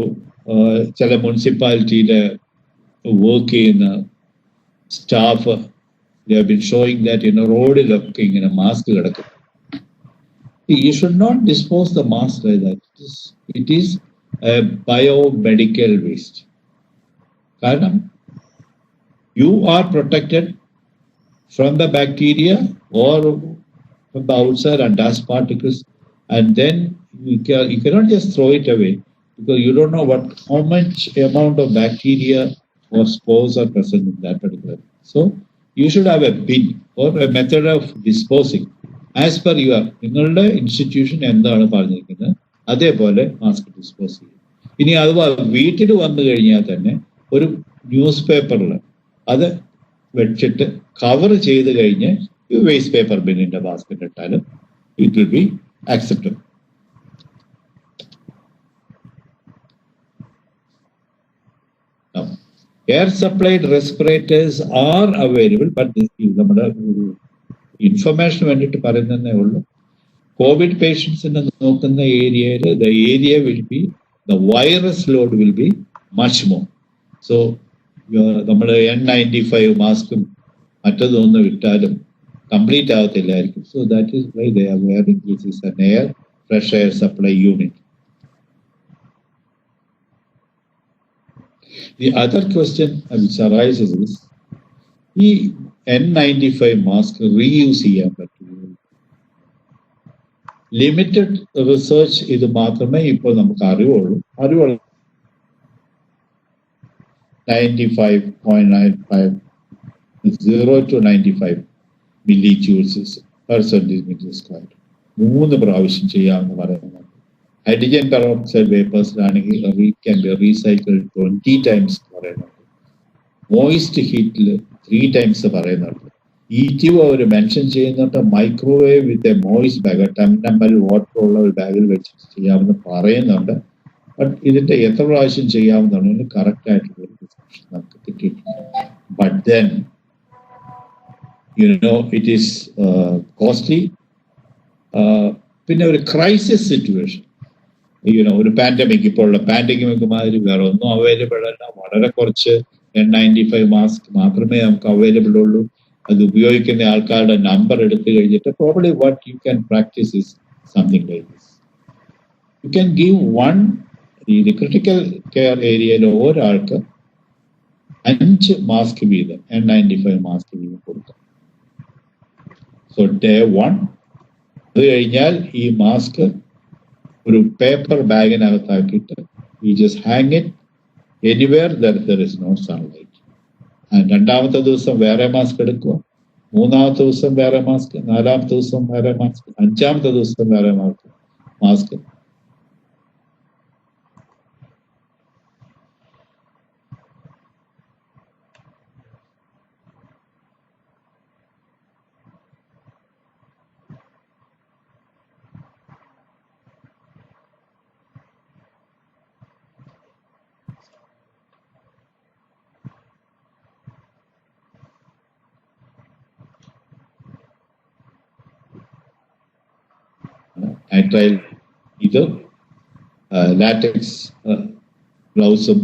ചില മുനിസിപ്പാലിറ്റിയിലെ വർക്ക് ചെയ്യുന്ന staff they have been showing that റോഡിലൊക്കെ ഇങ്ങനെ മാസ്ക് കിടക്കും. You should not dispose the mask like that. It is a biomedical waste. കാരണം you are protected from the bacteria or from the outside and dust particles, and then you cannot just throw it away because you don't know how much amount of bacteria or spores are present in that particular. So you should have a bin or a method of disposing as per your നിങ്ങളുടെ institution എന്താണ് പറഞ്ഞിരിക്കുന്നത് അതേപോലെ mask dispose ചെയ്യും. ഇനി അഥവാ വീട്ടിൽ വന്നു കഴിഞ്ഞാൽ തന്നെ ഒരു ന്യൂസ് പേപ്പറിൽ അത് വെച്ചിട്ട് കവർ ചെയ്ത് കഴിഞ്ഞ് വേസ്റ്റ് പേപ്പർ ബിന്നിന്റെ ബാസ്കറ്റ് ഇട്ടാലും it will be acceptable. Air supplied respirators are available, but നമ്മുടെ ഒരു ഇൻഫർമേഷന് വേണ്ടിയിട്ട് പറയുന്നതേ ഉള്ളൂ. കോവിഡ് പേഷ്യൻസിനെ നോക്കുന്ന ഏരിയയിൽ the area will be the virus load will be much more. So നമ്മൾ N95 മാസ്കും മറ്റതൊന്നും ഇട്ടാലും കംപ്ലീറ്റ് ആകത്തില്ലായിരിക്കും. So that is why they are wearing this is an fresh air supply unit. The other question which arises is, ഈ N95 mask reuse ചെയ്യാൻ പറ്റുമോ? Limited research ഇത് മാത്രമേ ഇപ്പോൾ നമുക്ക് അറിവുള്ളൂ. 95.95 0 to 95 millijoules per centimeter square 3 പ്രാവശ്യം ചെയ്യാമെന്ന് പറയുന്നത്. ഹൈഡ്രജൻ പെറോക്സൈഡ് വേപ്പേഴ്സിലാണെങ്കിൽ can be recycled 20 times പറയുന്നുണ്ട്. മോയിസ്റ്റ് ഹീറ്റിൽ 3 times പറയുന്നുണ്ട്. ETO അവർ മെൻഷൻ ചെയ്യുന്നുണ്ട് microwave with a moist bag 10 ml water ഉള്ള ഒരു ബാഗിൽ വെച്ചിട്ട് ചെയ്യാമെന്ന് പറയുന്നുണ്ട്. ബട്ട് ഇതിന്റെ എത്ര പ്രാവശ്യം ചെയ്യാവുന്നതാണ് കറക്റ്റ് ആയിട്ടുള്ള നമുക്ക് കിട്ടിയിട്ടുണ്ട്. But then, it is costly. പിന്നെ ഒരു ക്രൈസിസ് സിറ്റുവേഷൻ, ഒരു പാൻഡമിക്, ഇപ്പോഴുള്ള പാൻഡമിക് മാതിരി വേറെ ഒന്നും അവൈലബിൾ അല്ല. വളരെ കുറച്ച് N95 മാസ്ക് മാത്രമേ നമുക്ക് അവൈലബിൾ ഉള്ളൂ. അത് ഉപയോഗിക്കുന്ന ആൾക്കാരുടെ നമ്പർ എടുത്തു കഴിഞ്ഞിട്ട് probably what you can practice is something like this. You can give ഈ ക്രിട്ടിക്കൽ കെയർ ഏരിയയിൽ ഒരാൾക്ക് 5 മാസ്ക് വീതം, N95 മാസ്ക് വീതം കൊടുക്കാം. സോ ഡേ 1, അത് കഴിഞ്ഞാൽ ഈ മാസ്ക് ഒരു പേപ്പർ ബാഗിനകത്താക്കിയിട്ട് you just hang it anywhere there is no sunlight. രണ്ടാമത്തെ ദിവസം വേറെ മാസ്ക് എടുക്കുക, മൂന്നാമത്തെ ദിവസം വേറെ മാസ്ക്, നാലാമത്തെ ദിവസം വേറെ മാസ്ക്, അഞ്ചാമത്തെ ദിവസം വേറെ മാസ്ക്. നൈട്രൈൽ ഇത് ലാറ്റക്സ് ഗ്ലൗസും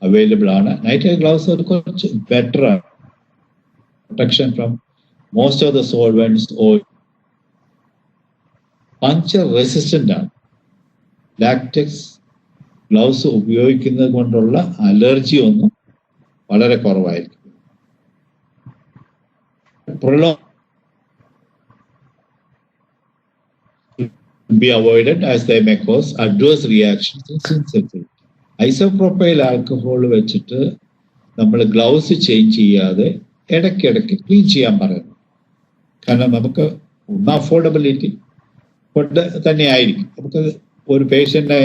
അവൈലബിൾ ആണ്. നൈട്രൈൽ ഗ്ലൗസ് ഒരു കുറച്ച് ബെറ്റർ ആണ്, protection from most of the solvents. Puncture resistant ആണ്. ലാറ്റക്സ് ഗ്ലൗസ് ഉപയോഗിക്കുന്നത് കൊണ്ടുള്ള അലർജി ഒന്നും വളരെ കുറവായിരിക്കും. be avoided as they may cause adverse reactions in sensitivity. Isopropyl alcohol വെച്ചിട്ട് നമ്മൾ ഗ്ലൗസ് ചേഞ്ച് ചെയ്യാതെ ഇടയ്ക്കിടയ്ക്ക് ക്ലീൻ ചെയ്യാൻ പറയുന്നു. കാരണം നമുക്ക് ഒന്ന് അഫോർഡബിലിറ്റി കൊണ്ട് തന്നെ ആയിരിക്കും. നമുക്ക് ഒരു പേഷ്യന്റിനെ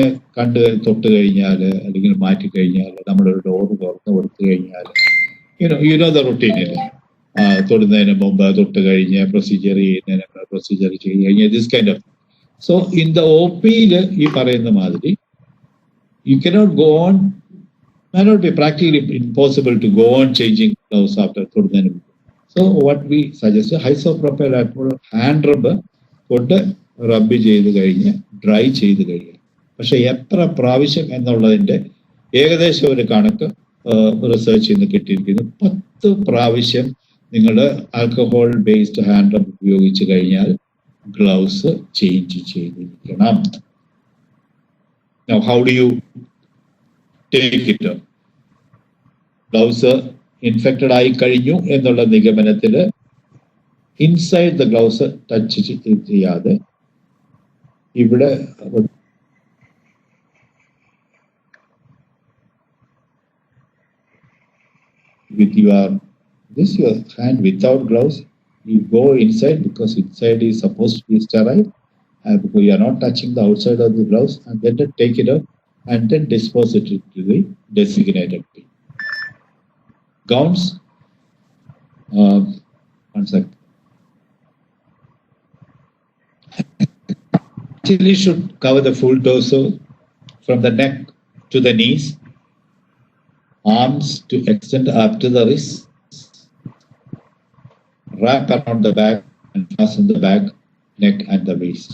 തൊട്ട് കഴിഞ്ഞാൽ അല്ലെങ്കിൽ മാറ്റി കഴിഞ്ഞാൽ നമ്മളൊരു ഡോർ തുറന്ന് കൊടുത്തു കഴിഞ്ഞാൽ ദ റുട്ടീനില് തൊടുന്നതിന് മുമ്പ് തൊട്ട് കഴിഞ്ഞ് പ്രൊസീജിയർ ചെയ്ത് കഴിഞ്ഞാൽ this kind of. So in the OP-യില് ഈ പറയുന്ന മാതിരി you cannot go on, may not be practically impossible to go on changing gloves after തൊടുന്നതിന് മുമ്പ്. So what we suggest, isopropyl alcohol hand കൊണ്ട് റബ്ബ് ചെയ്ത് കഴിഞ്ഞ് ഡ്രൈ ചെയ്ത് കഴിയുക. പക്ഷെ എത്ര പ്രാവശ്യം എന്നുള്ളതിന്റെ ഏകദേശം ഒരു കണക്ക് റിസർച്ച് നിന്ന് കിട്ടിയിരിക്കുന്നു. 10 പ്രാവശ്യം നിങ്ങൾ ആൽക്കഹോൾ ബേസ്ഡ് ഹാൻഡ് റബ്ബ് ഉപയോഗിച്ച് കഴിഞ്ഞാൽ ഗ്ലൗസ് ചേഞ്ച് ചെയ്തിരിക്കണം. Now, how do you take it up? Gloves infected ആയി കഴിഞ്ഞു എന്നുള്ള നിഗമനത്തിൽ ഇൻസൈഡ് ദ ഗ്ലൗസ് ടച്ച് ചെയ്യാതെ ഇവിടെ with your hand without gloves, you go inside because inside is supposed to be sterile. Because you are not touching the outside of the gloves, and then take it out and then dispose it to the designated bin. Gowns, one second. Actually should cover the full torso from the neck to the knees, arms to extend up to the wrist, wrap around the back and fasten the back, neck and the waist.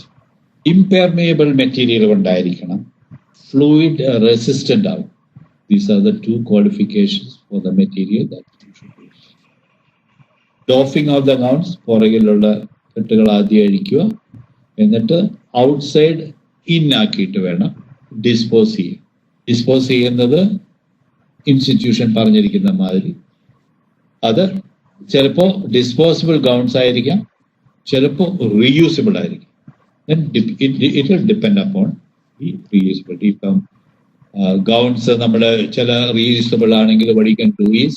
Impermeable material കൊണ്ടായിരിക്കണം, fluid resistant ആവും. These are the 2 qualifications for the material that you should use. Doffing of the gowns, പുറകിലുള്ള കെട്ടുകൾ ആദ്യം അഴിക്കുക, എന്നിട്ട് outside in ആക്കിയിട്ട് വേണം dispose ചെയ്യുക. Dispose ചെയ്യുന്നത് institution പറഞ്ഞിരിക്കുന്ന മാതിരി അത് ചിലപ്പോൾ ഡിസ്പോസിബിൾ ഗൗൺസ് ആയിരിക്കാം, ചിലപ്പോൾ റീയൂസിബിൾ ആയിരിക്കും. Then it will depend upon the reusability. ഇപ്പം ഗൗൺസ് നമ്മുടെ ചില റീയൂസബിൾ ആണെങ്കിൽ what you can do is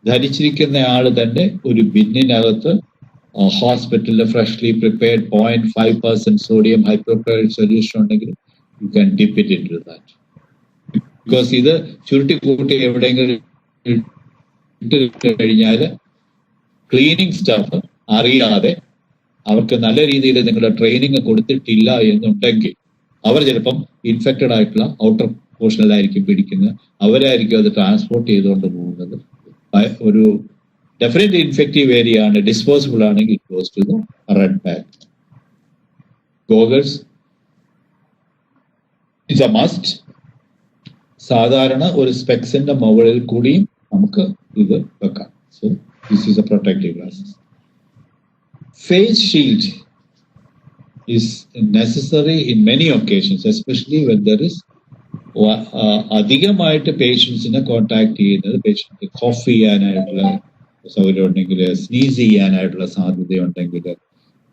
ധരിച്ചിരിക്കുന്ന ആൾ തന്നെ ഒരു ബിന്നിനകത്ത് ഹോസ്പിറ്റലിൽ freshly prepared 0.5% sodium hypochloride solution ഉണ്ടെങ്കിൽ you can dip it into that. Because ഇത് ചുരുട്ടി കൂട്ടി എവിടെയെങ്കിലും ഇട്ട് കഴിഞ്ഞാൽ ക്ലീനിങ് സ്റ്റാഫ് അറിയാതെ അവർക്ക് നല്ല രീതിയിൽ നിങ്ങളുടെ ട്രെയിനിങ് കൊടുത്തിട്ടില്ല എന്നുണ്ടെങ്കിൽ അവർ ചിലപ്പം ഇൻഫെക്റ്റഡ് ആയിട്ടുള്ള ഔട്ടർ പോർഷനിലായിരിക്കും പിടിക്കുന്നത്, അവരായിരിക്കും അത് ട്രാൻസ്പോർട്ട് ചെയ്തുകൊണ്ട് പോകുന്നത്. ഒരു ഡെഫിനറ്റ് ഇൻഫെക്റ്റീവ് ഏരിയ ആണ്, ഡിസ്പോസിബിൾ ആണെങ്കിൽ it goes to the red bag. Goggles it's a must. സാധാരണ ഒരു സ്പെക്സിന്റെ മുകളിൽ കൂടിയും നമുക്ക് ഇത് വെക്കാം. So this is a protective glasses. Face shield is necessary in many occasions, especially when there is അധികമായിട്ട് പേഷ്യൻസിനെ കോൺടാക്ട് ചെയ്യുന്നത്, പേഷ്യന്റ് കോഫ് ചെയ്യാനായിട്ടുള്ള സൗകര്യം ഉണ്ടെങ്കിൽ, സ്നീസ് ചെയ്യാനായിട്ടുള്ള സാധ്യതയുണ്ടെങ്കിൽ,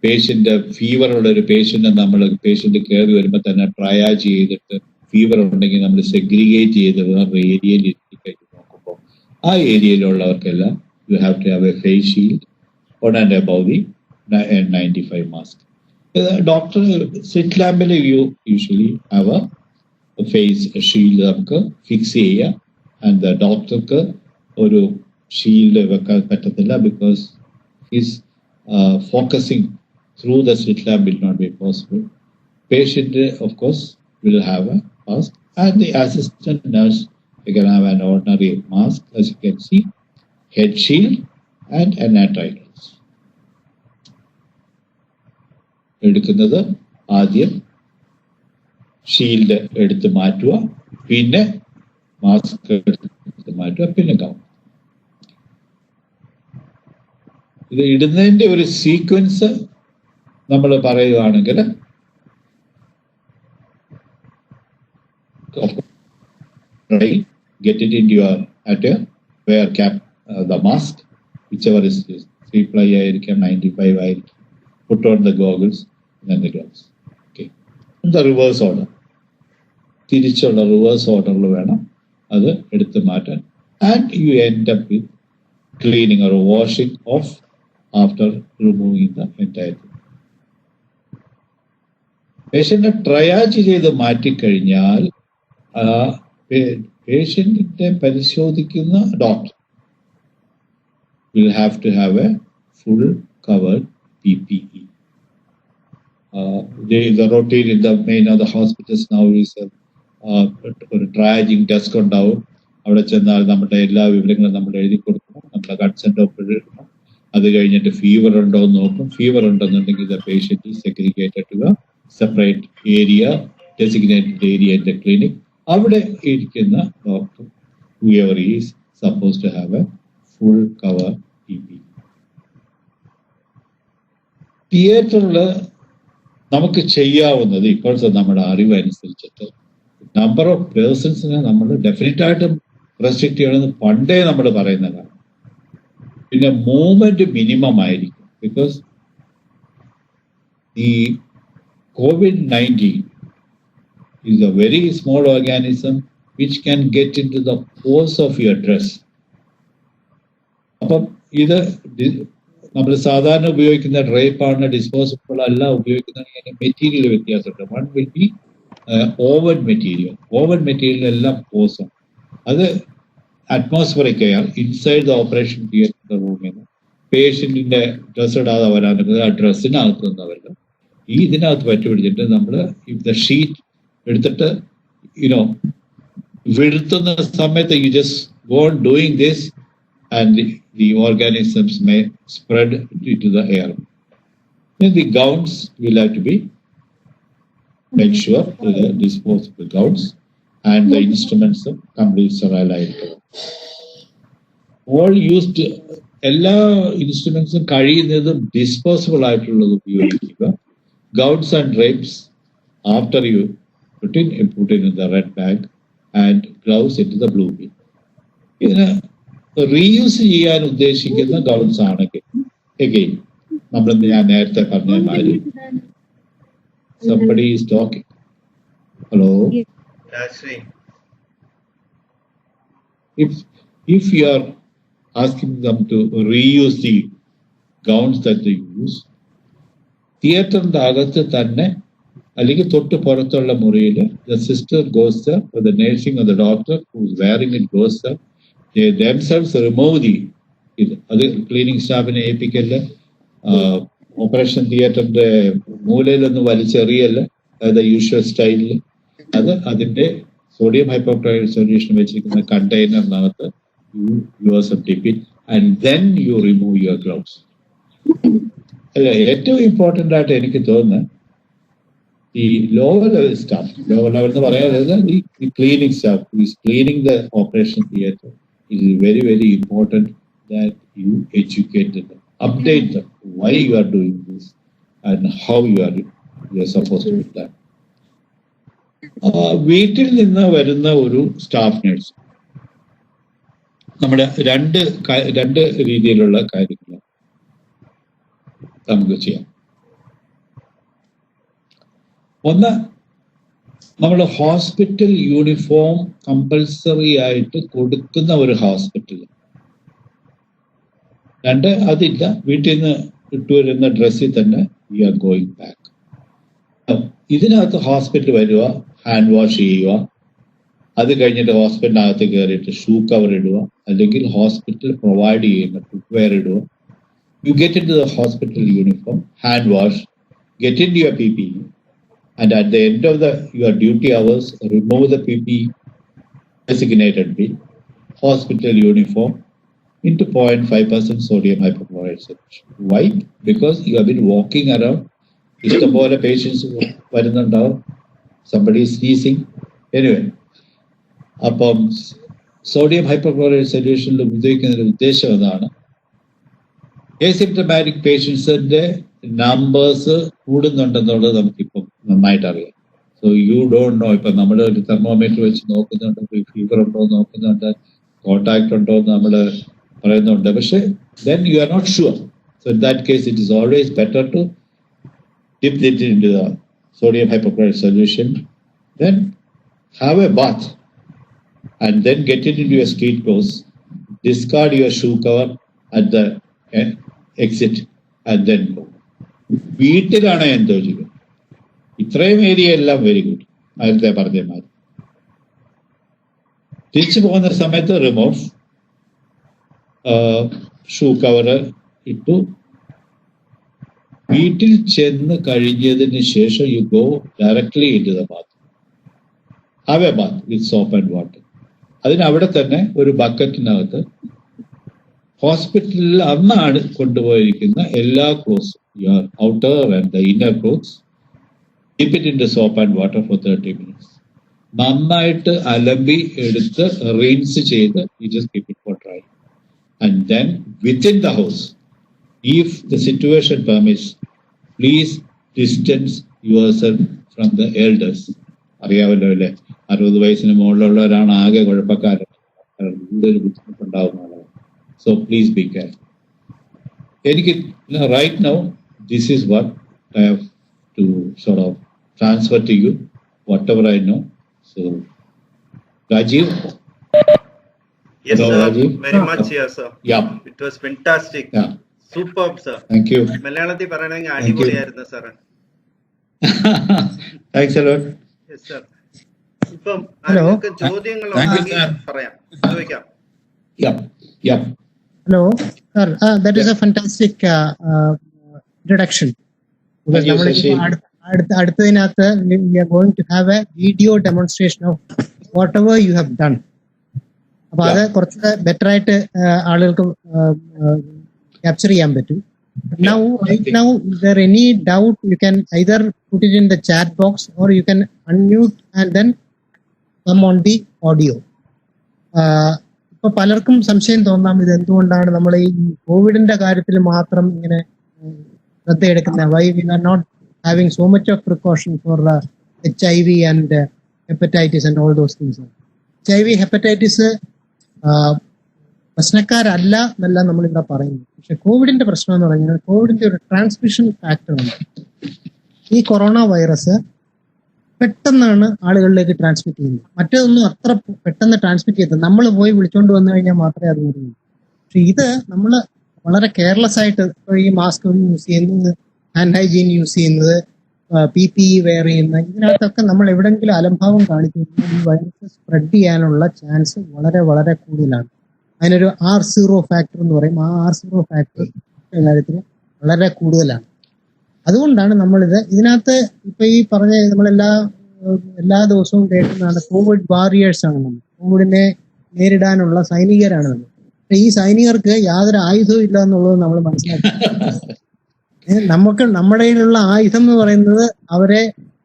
പേഷ്യന്റ് ഫീവർ ഉള്ള ഒരു പേഷ്യന്റ് കയറി വരുമ്പോൾ തന്നെ ട്രയാജ് ചെയ്തിട്ട് ഫീവർ ഉണ്ടെങ്കിൽ നമ്മൾ സെഗ്രിഗേറ്റ് ചെയ്ത് വേറെ ഏരിയയിൽ ഇരുത്തി കഴിഞ്ഞ് നോക്കുമ്പോൾ ആ ഏരിയയിലുള്ളവർക്കെല്ലാം you have to have a face shield on and above the N95 mask. Doctor slit ലാമ്പിൽ usually have a face shield നമുക്ക് ഫിക്സ് ചെയ്യാം. ആൻഡ് ഡോക്ടർക്ക് ഒരു ഷീൽഡ് വെക്കാൻ പറ്റത്തില്ല, because his focusing through the slit lamp will not be possible. Patient of course will have a mask, and the assistant nurse can have an ordinary mask, as you can see, head shield and an antivirus. എടുക്കുന്നത് ആദ്യം shield എടുത്ത് മാറ്റുക, പിന്നെ mask എടുത്ത് മാറ്റുക, പിന്നെ gown. ഇത് ഇടുന്നതിന്റെ ഒരു സീക്വൻസ് നമ്മൾ പറയുകയാണെങ്കിൽ, get it into your attire, wear cap, the mask, whichever is 3-ply ആയിരിക്കാം, 95 ആയിരിക്കും, put on the goggles and then the gloves. Okay. And the reverse order, തിരിച്ചുള്ള റിവേഴ്സ് ഓർഡറിൽ വേണം അത് എടുത്ത് മാറ്റാൻ. And you end up with cleaning or washing off after removing the entire thing. പേഷ്യന്റിനെ triage ചെയ്ത് മാറ്റിക്കഴിഞ്ഞാൽ പേഷ്യന്റിനെ പരിശോധിക്കുന്ന doctor will have to have a full covered PPE. The routine in the main of the hospitals now is ഒരു ട്രയാജിങ് desk ഉണ്ടാവും. അവിടെ ചെന്നാൽ നമ്മുടെ എല്ലാ വിവരങ്ങളും നമ്മൾ എഴുതി കൊടുക്കണം, നമ്മുടെ കൺസെന്റ് ഒപ്പിടണം. അത് കഴിഞ്ഞിട്ട് ഫീവർ ഉണ്ടോ എന്ന് നോക്കും. ഫീവർ ഉണ്ടെന്നുണ്ടെങ്കിൽ the patient is segregated to a separate area, designated area in the clinic. അവിടെ ഇരിക്കുന്ന doctor whoever is supposed to have a full cover PPE. തിയേറ്ററിൽ നമുക്ക് ചെയ്യാവുന്നത് ഇപ്പോഴത്തെ നമ്മുടെ അറിവ് അനുസരിച്ചിട്ട് നമ്പർ ഓഫ് പേഴ്സൺസിനെ നമ്മൾ ഡെഫിനറ്റ് ആയിട്ടും റെസ്ട്രിക്ട് ചെയ്യണമെന്ന് പണ്ടേ നമ്മൾ പറയുന്നതാണ്. പിന്നെ മൂവ്മെന്റ് മിനിമം ആയിരിക്കും, ബിക്കോസ് ഈ COVID-19 is a very small organism which can get into the pores of your dress. അപ്പം ഇത് നമ്മൾ സാധാരണ ഉപയോഗിക്കുന്ന ഡ്രൈപ്പാണ്, ഡിസ്പോസിബിൾ അല്ല ഉപയോഗിക്കുന്ന മെറ്റീരിയൽ വ്യത്യാസമുണ്ട്. One will be woven material. Woven മെറ്റീരിയലെല്ലാം പോസാണ്. അത് atmospheric air inside the operation തിയേറ്ററിന്റെ റൂമിൽ നിന്ന് പേഷ്യന്റിന്റെ ഡ്രസ് ഇടാതെ വരാനുള്ളത് ആ ഡ്രസ്സിനകത്ത് നിന്നവല്ല. ഈ ഇതിനകത്ത് പറ്റുപിടിച്ചിട്ട് നമ്മൾ ദ ഷീറ്റ് എടുത്തിട്ട് വീഴ്ത്തുന്ന സമയത്ത് you just go on doing this and the organisms may spread into the air. Then the gowns will have to be make sure the disposable gowns and the instruments complete sterile ആയിരിക്കണം. All used എല്ലാ ഇൻസ്ട്രുമെന്റ്സും കഴിയുന്നതും disposable ആയിട്ടുള്ളത് ഉപയോഗിക്കുക. Gowns and drapes after you put in the red bag, and gloves into the blue bin. ഇതിന് reuse ചെയ്യാൻ ഉദ്ദേശിക്കുന്ന gowns ആണെങ്കിൽ again ഞാൻ നേരത്തെ പറഞ്ഞ മാതിരി somebody is talking. Hello. If you are asking them to reuse the gowns that they use, തിയേറ്ററിന്റെ അകത്ത് തന്നെ അല്ലെങ്കിൽ തൊട്ട് പുറത്തുള്ള മുറിയിൽ the sister goes there, or the nursing or the doctor who is wearing it goes there. They themselves remove ഇത്. അത് cleaning സ്റ്റാഫിനെ ഏൽപ്പിക്കല്ല. ഓപ്പറേഷൻ തിയേറ്ററിന്റെ മൂലയിലൊന്ന് വലിച്ചെറിയല്ല, അത് യൂഷ്വൽ സ്റ്റൈലിൽ. അത് അതിന്റെ sodium hypochlorite solution വെച്ചിരിക്കുന്ന കണ്ടെയ്നറിനകത്ത് yourself dip it and then you remove your gloves. അല്ല, ഏറ്റവും ഇമ്പോർട്ടൻ്റ് ആയിട്ട് എനിക്ക് തോന്നുന്നത് ഈ lower level staff, lower level എന്ന് പറയാൻ ഈ cleaning staff is cleaning the operation theatre. It is very very important that you educate dum, update them why you are doing this and how you are supposed to do that. വീട്ടിൽ നിന്ന് വരുന്ന ഒരു staff nurse നമ്മുടെ രണ്ട് രീതിയിലുള്ള കാര്യങ്ങൾ നമുക്ക് ചെയ്യാം. ഒന്ന്, നമ്മൾ ഹോസ്പിറ്റൽ യൂണിഫോം കമ്പൽസറി ആയിട്ട് കൊടുക്കുന്ന ഒരു ഹോസ്പിറ്റൽ. രണ്ട്, അതില്ല, വീട്ടിൽ നിന്ന് ഇട്ടുവരുന്ന ഡ്രസ്സിൽ തന്നെ വി ആർ ഗോയിങ് ബാക്ക്. ഇതിനകത്ത് ഹോസ്പിറ്റൽ വരിക, ഹാൻഡ് വാഷ് ചെയ്യുക, അത് കഴിഞ്ഞിട്ട് ഹോസ്പിറ്റലിനകത്ത് കയറിയിട്ട് ഷൂ കവർ ഇടുക, അല്ലെങ്കിൽ ഹോസ്പിറ്റൽ പ്രൊവൈഡ് ചെയ്യുന്ന ഫുട്വെയർ ഇടുക. You get into the hospital uniform, hand wash, get into your PPE, and at the end of your duty hours, remove the PPE designated bin, hospital uniform into 0.5% sodium hypochlorite solution. Why? Because you have been walking around. ഇഷ്ടംപോലെ patients വരുന്നുണ്ടാവും, somebody is sneezing. Anyway, അപ്പം sodium hypochlorite സൊല്യൂഷനിൽ ഉപയോഗിക്കുന്നതിന്റെ ഉദ്ദേശം അതാണ്. എസിംപ്റ്റമാറ്റിക് പേഷ്യൻസിന്റെ numbers കൂടുന്നുണ്ടെന്നുള്ളത് നമുക്കിപ്പം നന്നായിട്ട് അറിയാം. സോ യു ഡോണ്ട് നോ, ഇപ്പം നമ്മൾ ഒരു തെർമോമീറ്റർ വെച്ച് നോക്കുന്നുണ്ട്, ഫീവർ ഉണ്ടോ എന്ന് നോക്കുന്നുണ്ട്, കോണ്ടാക്ട് ഉണ്ടോ എന്ന് നമ്മൾ പറയുന്നുണ്ട്, പക്ഷെ then you are not sure. So in that case it is always better to dip it into the sodium hypochlorite solution, then have a bath, and then get it into your street clothes, discard your shoe cover at the exit, and then go. വീട്ടിലാണ് എന്തോ ചെയ്യുക. ഇത്രയും area എല്ലാം very good, നേരത്തെ പറഞ്ഞ മാതിരി. തിരിച്ചു പോകുന്ന സമയത്ത് റിമൂവ് ഷൂ കവർ ഇട്ടു. വീട്ടിൽ ചെന്ന് കഴിഞ്ഞതിന് ശേഷം you go directly into the bath, have a bath with soap and water. അതിനവിടെ തന്നെ ഒരു ബക്കറ്റിനകത്ത് ഹോസ്പിറ്റലിൽ അന്നാണ് കൊണ്ടുപോയിരിക്കുന്ന എല്ലാ ക്ലോത്ത്സും, your outer and the inner clothes, keep it into soap and water for 30 minutes. നന്നായിട്ട് അലമ്പി എടുത്ത് റിൻസ് ചെയ്ത് you just keep it for dry. And then within the house, if the situation permits, please distance yourself from the elders. അറിയാമല്ലോ അല്ലേ, 60 വയസ്സിന് മുകളിലുള്ളവരാണ് ആകെ കുഴപ്പക്കാരൻ, കൂടുതൽ ബുദ്ധിമുട്ടുണ്ടാവുന്നതാണ്. So please be careful. എനിക്ക് right now this is what I have to sort of transfer to you, whatever I know. So Rajiv. Yes, sir. Rajiv? Very much, yes, sir. Yeah. It was fantastic. Yeah. Superb, sir. Thank you. മലയാളത്തിൽ പറയണമെങ്കിൽ അടിപൊളിയായിരുന്നു sir. Thanks a lot. Yes, sir. ഇപ്പം നിങ്ങൾക്ക് ചോദ്യങ്ങൾ പറയാം, ചോദിക്കാം. Yeah. Hello, sir. That is a fantastic introduction. Because അടുത്തതിനകത്ത് we are going to have a video demonstration of whatever you have done. അപ്പൊ അത് കുറച്ച് ബെറ്റർ ആയിട്ട് ആളുകൾക്ക് capture ചെയ്യാൻ പറ്റും. Right now, is there any doubt? You can either put it in the chat box or you can unmute and then come on the audio. ഇപ്പൊ പലർക്കും സംശയം തോന്നാം, ഇത് എന്തുകൊണ്ടാണ് നമ്മൾ ഈ കോവിഡിന്റെ കാര്യത്തിൽ മാത്രം ഇങ്ങനെ ശ്രദ്ധയെടുക്കുന്നത്. Why we are not having so much of precaution for HIV and hepatitis and all those things. HIV, hepatitis പ്രശ്നക്കാരല്ല എന്നല്ല നമ്മളിവിടെ പറയുന്നത്. പക്ഷെ കോവിഡിന്റെ പ്രശ്നം എന്ന് പറഞ്ഞാൽ കോവിഡിന്റെ ഒരു ട്രാൻസ്മിഷൻ ഫാക്ടർ ഉണ്ട്. ഈ കൊറോണ വൈറസ് പെട്ടെന്നാണ് ആളുകളിലേക്ക് ട്രാൻസ്മിറ്റ് ചെയ്യുന്നത്. മറ്റേതൊന്നും അത്ര പെട്ടെന്ന് ട്രാൻസ്മിറ്റ് ചെയ്തത് നമ്മൾ പോയി വിളിച്ചോണ്ട് വന്നു കഴിഞ്ഞാൽ മാത്രമേ അത് വരുള്ളൂ. പക്ഷെ ഇത് നമ്മൾ വളരെ കെയർലെസ് ആയിട്ട് ഈ മാസ്ക് യൂസ് ചെയ്യുന്നത്, ഹാൻഡ് ഹൈജീൻ യൂസ് ചെയ്യുന്നത്, PPE വെയർ ചെയ്യുന്ന, ഇതിനകത്തൊക്കെ നമ്മൾ എവിടെയെങ്കിലും അലംഭാവം കാണിച്ചു കഴിഞ്ഞാൽ ഈ വൈറസ് സ്പ്രെഡ് ചെയ്യാനുള്ള ചാൻസ് വളരെ വളരെ കൂടുതലാണ്. അതിനൊരു R0 ഫാക്ടർ എന്ന് പറയും. ആ R0 ഫാക്ടർ കാര്യത്തിൽ വളരെ കൂടുതലാണ്. അതുകൊണ്ടാണ് നമ്മളിത് ഇതിനകത്ത് ഇപ്പൊ ഈ പറഞ്ഞ നമ്മളെല്ലാ എല്ലാ ദിവസവും കേൾക്കുന്നതാണ് കോവിഡ് വാരിയേഴ്സ് ആണ് നമ്മൾ. കോവിഡിനെ നേരിടാനുള്ള സൈനികരാണ് നമ്മൾ. പക്ഷെ ഈ സൈനികർക്ക് യാതൊരു ആയുധവും ഇല്ല എന്നുള്ളത് നമ്മൾ മനസ്സിലാക്കി. നമുക്ക് നമ്മുടെ കയ്യിലുള്ള ആയുധം എന്ന് പറയുന്നത് അവരെ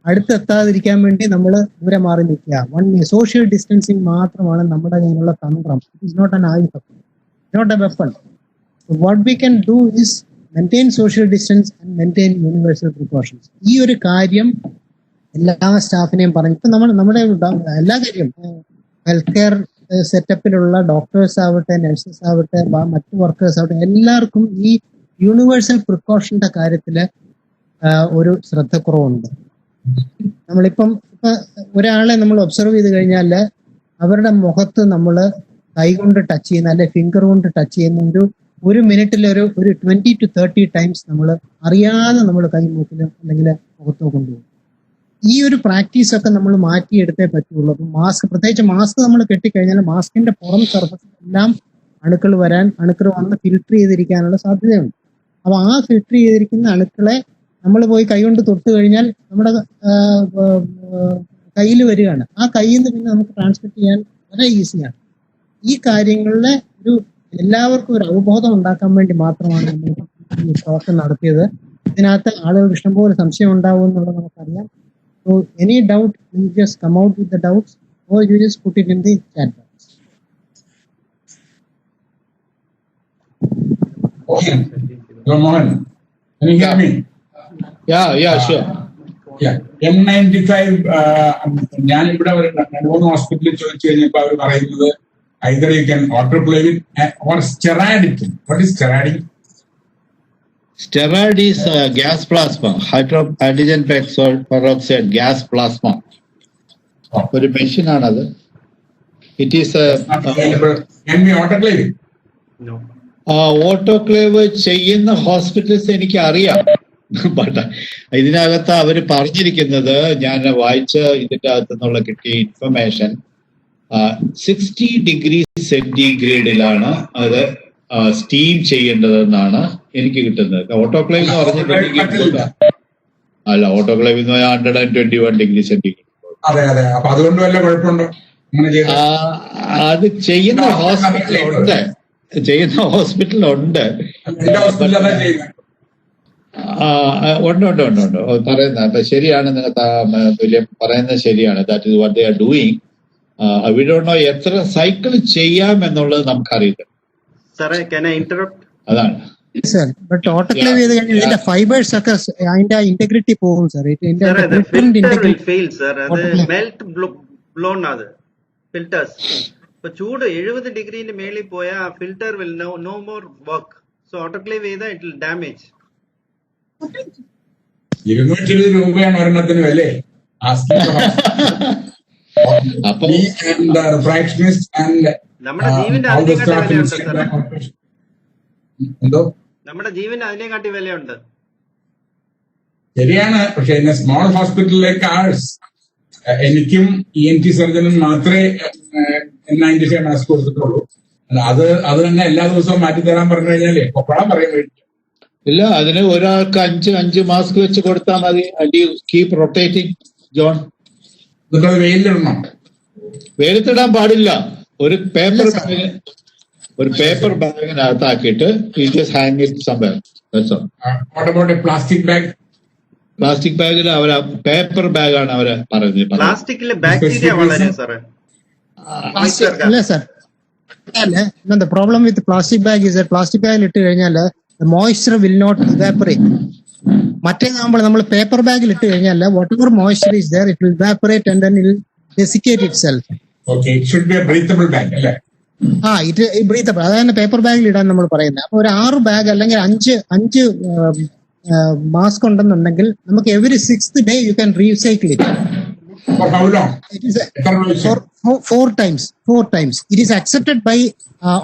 അടുത്തെത്താതിരിക്കാൻ വേണ്ടി നമ്മൾ ദൂരെ മാറി നിൽക്കുക. സോഷ്യൽ ഡിസ്റ്റൻസിങ് മാത്രമാണ് നമ്മുടെ കയ്യിലുള്ള തന്ത്രം. ഇറ്റ് ഇസ് നോട്ട് ആൻ ആയുധം, not a weapon. What we can do is maintain social distance and maintain universal precautions. ഈ ഒരു കാര്യം എല്ലാ സ്റ്റാഫിനെയും പറഞ്ഞു. ഇപ്പൊ നമ്മുടെ എല്ലാ കാര്യം ഹെൽത്ത് കെയർ സെറ്റപ്പിലുള്ള ഡോക്ടേഴ്സ് ആവട്ടെ, നഴ്സസ് ആവട്ടെ, മറ്റു വർക്കേഴ്സ് ആവട്ടെ, എല്ലാവർക്കും ഈ യൂണിവേഴ്സൽ പ്രിക്കോഷന്റെ കാര്യത്തില് ഒരു ശ്രദ്ധക്കുറവുണ്ട്. നമ്മളിപ്പം ഒരാളെ നമ്മൾ ഒബ്സർവ് ചെയ്ത് കഴിഞ്ഞാൽ അവരുടെ മുഖത്ത് നമ്മൾ കൈ കൊണ്ട് ടച്ച് ചെയ്യുന്ന അല്ലെ ഫിംഗർ കൊണ്ട് ടച്ച് ചെയ്യുന്ന ഒരു മിനിറ്റിൽ ഒരു 20 to 30 ടൈംസ് നമ്മൾ അറിയാതെ നമ്മൾ കൈ മൂക്കിലും അല്ലെങ്കിൽ മുഖത്തോ കൊണ്ടുപോകും. ഈ ഒരു പ്രാക്ടീസ് ഒക്കെ നമ്മൾ മാറ്റിയെടുത്തേ പറ്റുള്ളൂ. അപ്പം പ്രത്യേകിച്ച് മാസ്ക് നമ്മൾ കെട്ടിക്കഴിഞ്ഞാൽ മാസ്കിന്റെ പുറം സർഫസിലെല്ലാം അണുക്കൾ വന്ന് ഫിൽട്ടർ ചെയ്തിരിക്കാനുള്ള സാധ്യതയുണ്ട്. അപ്പൊ ആ ഫിൽട്ടർ ചെയ്തിരിക്കുന്ന അണുക്കളെ നമ്മൾ പോയി കൈകൊണ്ട് തൊട്ട് കഴിഞ്ഞാൽ നമ്മുടെ കയ്യിൽ വരികയാണ്. ആ കയ്യിൽ നിന്ന് പിന്നെ നമുക്ക് ട്രാൻസ്മിറ്റ് ചെയ്യാൻ വളരെ ഈസിയാണ്. ഈ കാര്യങ്ങളിലെ എല്ലാവർക്കും ഒരു അവബോധം ഉണ്ടാക്കാൻ വേണ്ടി മാത്രമാണ് നമ്മൾ ഈ ടോക്ക് നടത്തിയത്. ഇതിനകത്ത് ആളുകൾക്ക് ഇഷ്ടംപോലെ സംശയം ഉണ്ടാവും എന്നുള്ളത് നമുക്കറിയാം. So any doubt you just come out with the doubts or you just put it in the chat box. Mohan, can you hear me? Yeah, sure. Yeah. M95 ഞാൻ ഇവിടെ ഒരു 2-3 ഹോസ്പിറ്റലിൽ ചോദിച്ചു കഴിഞ്ഞപ്പോൾ അവർ പറയുന്നത് either you can autoclave it or steroidically. What is steroid? Steroid is gas plasma, hydrogen peroxide gas plasma. ഒരു machine ആണത്. It is Can we autoclave it? No. Autoclave ചെയ്യുന്ന ഹോസ്പിറ്റൽസ് എനിക്ക് അറിയാം. ബട്ട് ഇതിനകത്ത് അവർ പറഞ്ഞിരിക്കുന്നത്, ഞാൻ വായിച്ച ഇതിന്റെ അകത്തു നിന്നുള്ള കിട്ടിയ ഇൻഫർമേഷൻ, 60 ഡിഗ്രി സെന്റിഗ്രേഡിലാണ് അത് സ്റ്റീം ചെയ്യേണ്ടതെന്നാണ് എനിക്ക് കിട്ടുന്നത്. ഓട്ടോക്ലേവ് എന്ന് പറഞ്ഞിട്ടുണ്ടെങ്കിൽ അല്ല, ഓട്ടോക്ലേവ് എന്ന് പറഞ്ഞാൽ 121 ഡിഗ്രി സെന്റിഗ്രേഡ്. അപ്പൊ അതുകൊണ്ട് വല്ല കുഴപ്പമുണ്ടോ? അത് ചെയ്യുന്ന ഹോസ്പിറ്റലുണ്ട്. ഉണ്ട്. പറയുന്നത് ശരിയാണ്, വില്യം പറയുന്നത് ശരിയാണ്. That is what they are doing. We don't know എത്ര സൈക്കിൾ ചെയ്യാം എന്നുള്ളത് നമുക്കറിയില്ല. അതാണ്. ബട്ട് ഓട്ടോക്ലേവ് ചെയ്ത് കഴിഞ്ഞാൽ ഇതിന്റെ ഫൈബേഴ്സ് ഒക്കെ അതിന്റെ ഇന്റഗ്രിറ്റി പോകും സാർ. ഇപ്പൊ ചൂട് 70 ഡിഗ്രിന്റെ മേളിൽ പോയാൽ filter will no more work. So autoclave ചെയ്താൽ ഇറ്റ് വിൽ ഡാമേജ്. 220 രൂപയാണ് ഒരെണ്ണത്തിന് വില. നമ്മുടെ ജീവന്റെ അതിനെക്കാട്ടി വിലയുണ്ട്. ശരിയാണ്. പക്ഷെ സ്മോൾ ഹോസ്പിറ്റലിലേക്ക് എനിക്കും ENT സർജനും മാത്രമേ N95 മാസ്ക് കൊടുത്തിട്ടുള്ളൂ. അത് തന്നെ എല്ലാ ദിവസവും മാറ്റിത്തരാൻ പറഞ്ഞു കഴിഞ്ഞാലേ കൊപ്പളാൻ പറയാൻ വേണ്ടി ഇല്ല. അതിന് ഒരാൾക്ക് 5 മാസ്ക് വെച്ച് കൊടുത്താൽ മതി. Keep rotating John. എന്നിട്ട് അത് വെയിലിടണം. വെയിലത്തിടാൻ പാടില്ല. ഒരു പേപ്പർ ബാഗിനകത്താക്കിയിട്ട് hang it somewhere. Plastic bag. Plastic ബാഗിൽ പേപ്പർ ബാഗാണ് അവര് പറഞ്ഞത്. പ്ലാസ്റ്റിക്കിലെ ബാക്ടീരിയ വളരെ സാറേ. അല്ല sir, the problem with the plastic bag is that plastic bag ഇട്ട് കഴിഞ്ഞാൽ the moisture will not evaporate. മറ്റേതാകുമ്പോൾ നമ്മൾ പേപ്പർ ബാഗിൽ ഇട്ട് കഴിഞ്ഞാൽ whatever moisture is there it will evaporate and then it will desiccate itself. Okay, it should be a breathable bag അല്ലേ? ഇത് breathable. അതാണ് paper ബാഗിൽ ഇടാൻ നമ്മൾ പറയുന്നത്. അപ്പൊ ഒരു 6 ബാഗ് അല്ലെങ്കിൽ 5 മാസ്ക് ഉണ്ടെന്നുണ്ടെങ്കിൽ നമുക്ക് every 6th day you can recycle it. For how long? It is for 4 times. 4 times. It is accepted by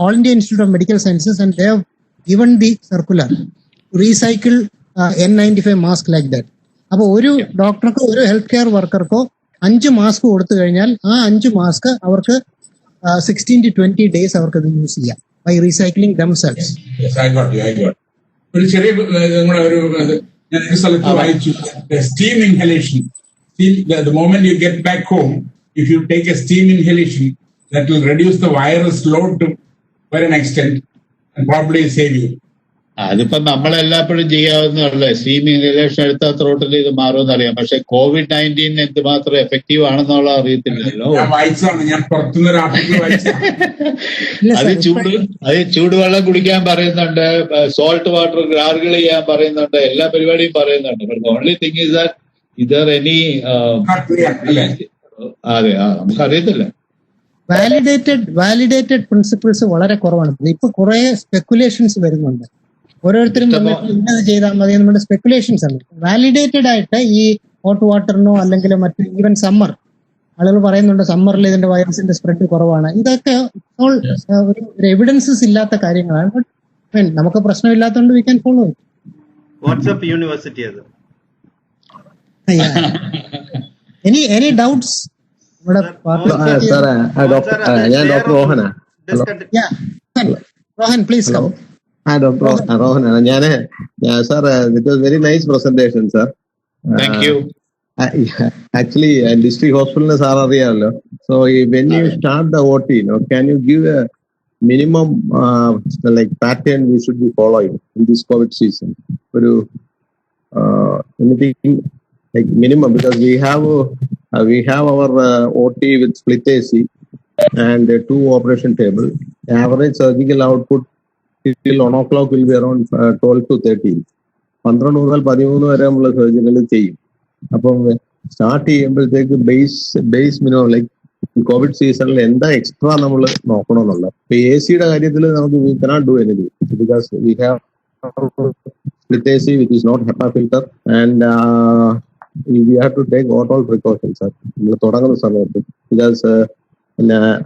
All India Institute of Medical Sciences and they have given the circular to recycle N95 mask like that. അപ്പോൾ ഒരു ഡോക്ടർക്കോ ഒരു health care വർക്കർക്കോ 5 mask കൊടുത്തു കഴിഞ്ഞാൽ ആ 5 mask അവർക്ക് 16 to 20 days അവർക്ക് അത് use ചെയ്യാം by recycling themselves. Yes, I got you. ഒരു ചെറിയ ഞാൻ ഒരു സ്ഥലത്ത് വായിച്ചു steam inhalation. the moment you get back home, if you take a steam inhalation, that will reduce the virus load to quite an extent and probably save you. അതിപ്പോ നമ്മളെല്ലാപ്പോഴും ചെയ്യാവുന്നതല്ലേ, steam inhalation എടുത്ത throttle ഇത് മാറുമെന്ന് അറിയാം. പക്ഷെ COVID-19 എന്തുമാത്രം effective ആണെന്നുള്ള അറിയത്തില്ലല്ലോ. ഞാൻ പുറത്തുനിന്നൊരു ആർട്ടിക്കിൾ അത് ചൂടുവെള്ളം കുടിക്കാൻ പറയുന്നുണ്ട്, സോൾട്ട് വാട്ടർ ഗാർഗിൾ ചെയ്യാൻ പറയുന്നുണ്ട്, എല്ലാ പരിപാടിയും പറയുന്നുണ്ട്. But only thing is that either any അതെ നമുക്കറിയത്തില്ല. വാലിഡേറ്റഡ് പ്രിൻസിപ്പിൾസ് വളരെ കുറവാണ്. ഇപ്പൊ കുറെ സ്പെക്കുലേഷൻസ് വരുന്നുണ്ട്. ഓരോരുത്തരും ഇന്നത് ചെയ്താൽ മതി നമ്മുടെ സ്പെക്കുലേഷൻസ് ആണ്. വാലിഡേറ്റഡ് ആയിട്ട് ഈ ഹോട്ട് വാട്ടറിനോ അല്ലെങ്കിൽ മറ്റു ഈവൻ സമ്മർ ആളുകൾ പറയുന്നുണ്ട് സമ്മറിൽ ഇതിന്റെ വൈറസിന്റെ സ്പ്രെഡ് കുറവാണ്. ഇതൊക്കെ ഒരു എവിഡൻസസ് ഇല്ലാത്ത കാര്യങ്ങളാണ്. ബട്ട് നമുക്ക് പ്രശ്നമില്ലാത്തതുകൊണ്ട് we can follow. WhatsApp university അത്. Any doubts? ഞാൻ ഡോക്ടർ റോഹനാ. Rohan, please come. Hi, Dr. Rohan. Sir, it was very nice presentation, sir. Thank you. Actually, district hospital is അറിയാമല്ലോ. So when you start the OT, can you give a minimum pattern we should be following in this COVID season? Anything like minimum, because we have our OT with split AC and 2 operation table. The average surgical output till 1 o'clock will be around 12 to 13. 12 മുതൽ 13 വരെ നമ്മൾ surgical ചെയ്യും. അപ്പം start ചെയ്യുമ്പോഴത്തേക്ക് base minimum Covid സീസണിൽ എന്താ extra നമ്മൾ നോക്കണമെന്നുള്ള. ഇപ്പൊ AC യുടെ കാര്യത്തിൽ നമുക്ക് we cannot do anything because we have split AC which is not HEPA filter and we have to take all precautions, sir. നമ്മൾ തുടങ്ങുന്ന സമയത്ത് because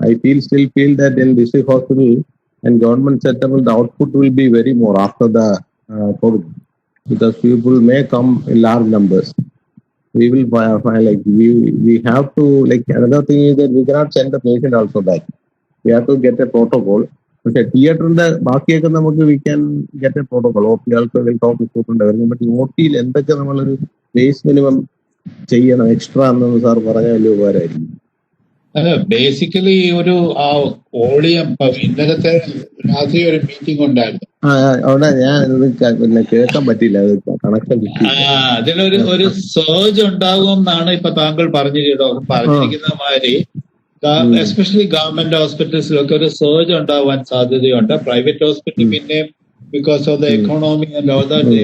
I still feel that in district hospital and government setup the output will be very more after the COVID because people may come in large numbers. We will we have to another thing is that we cannot send the patient also back. We have to get a protocol. പക്ഷെ തിയേറ്ററിന്റെ ബാക്കിയൊക്കെ നമുക്ക് we can get a protocol. OP also will talk with everything. But OT-ൽ എന്തൊക്കെ നമ്മളൊരു base minimum ചെയ്യണം extra എന്ന് sir പറഞ്ഞാൽ വലിയ ഉപകാരമായിരിക്കും. ബേസിക്കലി ഒരു ഓളിയം ഇന്നലത്തെ രാത്രി ഒരു മീറ്റിംഗ് ഉണ്ടായിരുന്നു. അവിടെ ഞാൻ കേൾക്കാൻ പറ്റില്ല, കണക്ഷൻ അതിലൊരു സർജ് ഉണ്ടാകും എന്നാണ് ഇപ്പൊ താങ്കൾ പറഞ്ഞിരിക്കുന്ന മാതിരി. എസ്പെഷ്യലി ഗവൺമെന്റ് ഹോസ്പിറ്റൽസിലൊക്കെ ഒരു സർജ് ഉണ്ടാവാൻ സാധ്യതയുണ്ട്. പ്രൈവറ്റ് ഹോസ്പിറ്റൽ പിന്നെ because of the economy and all that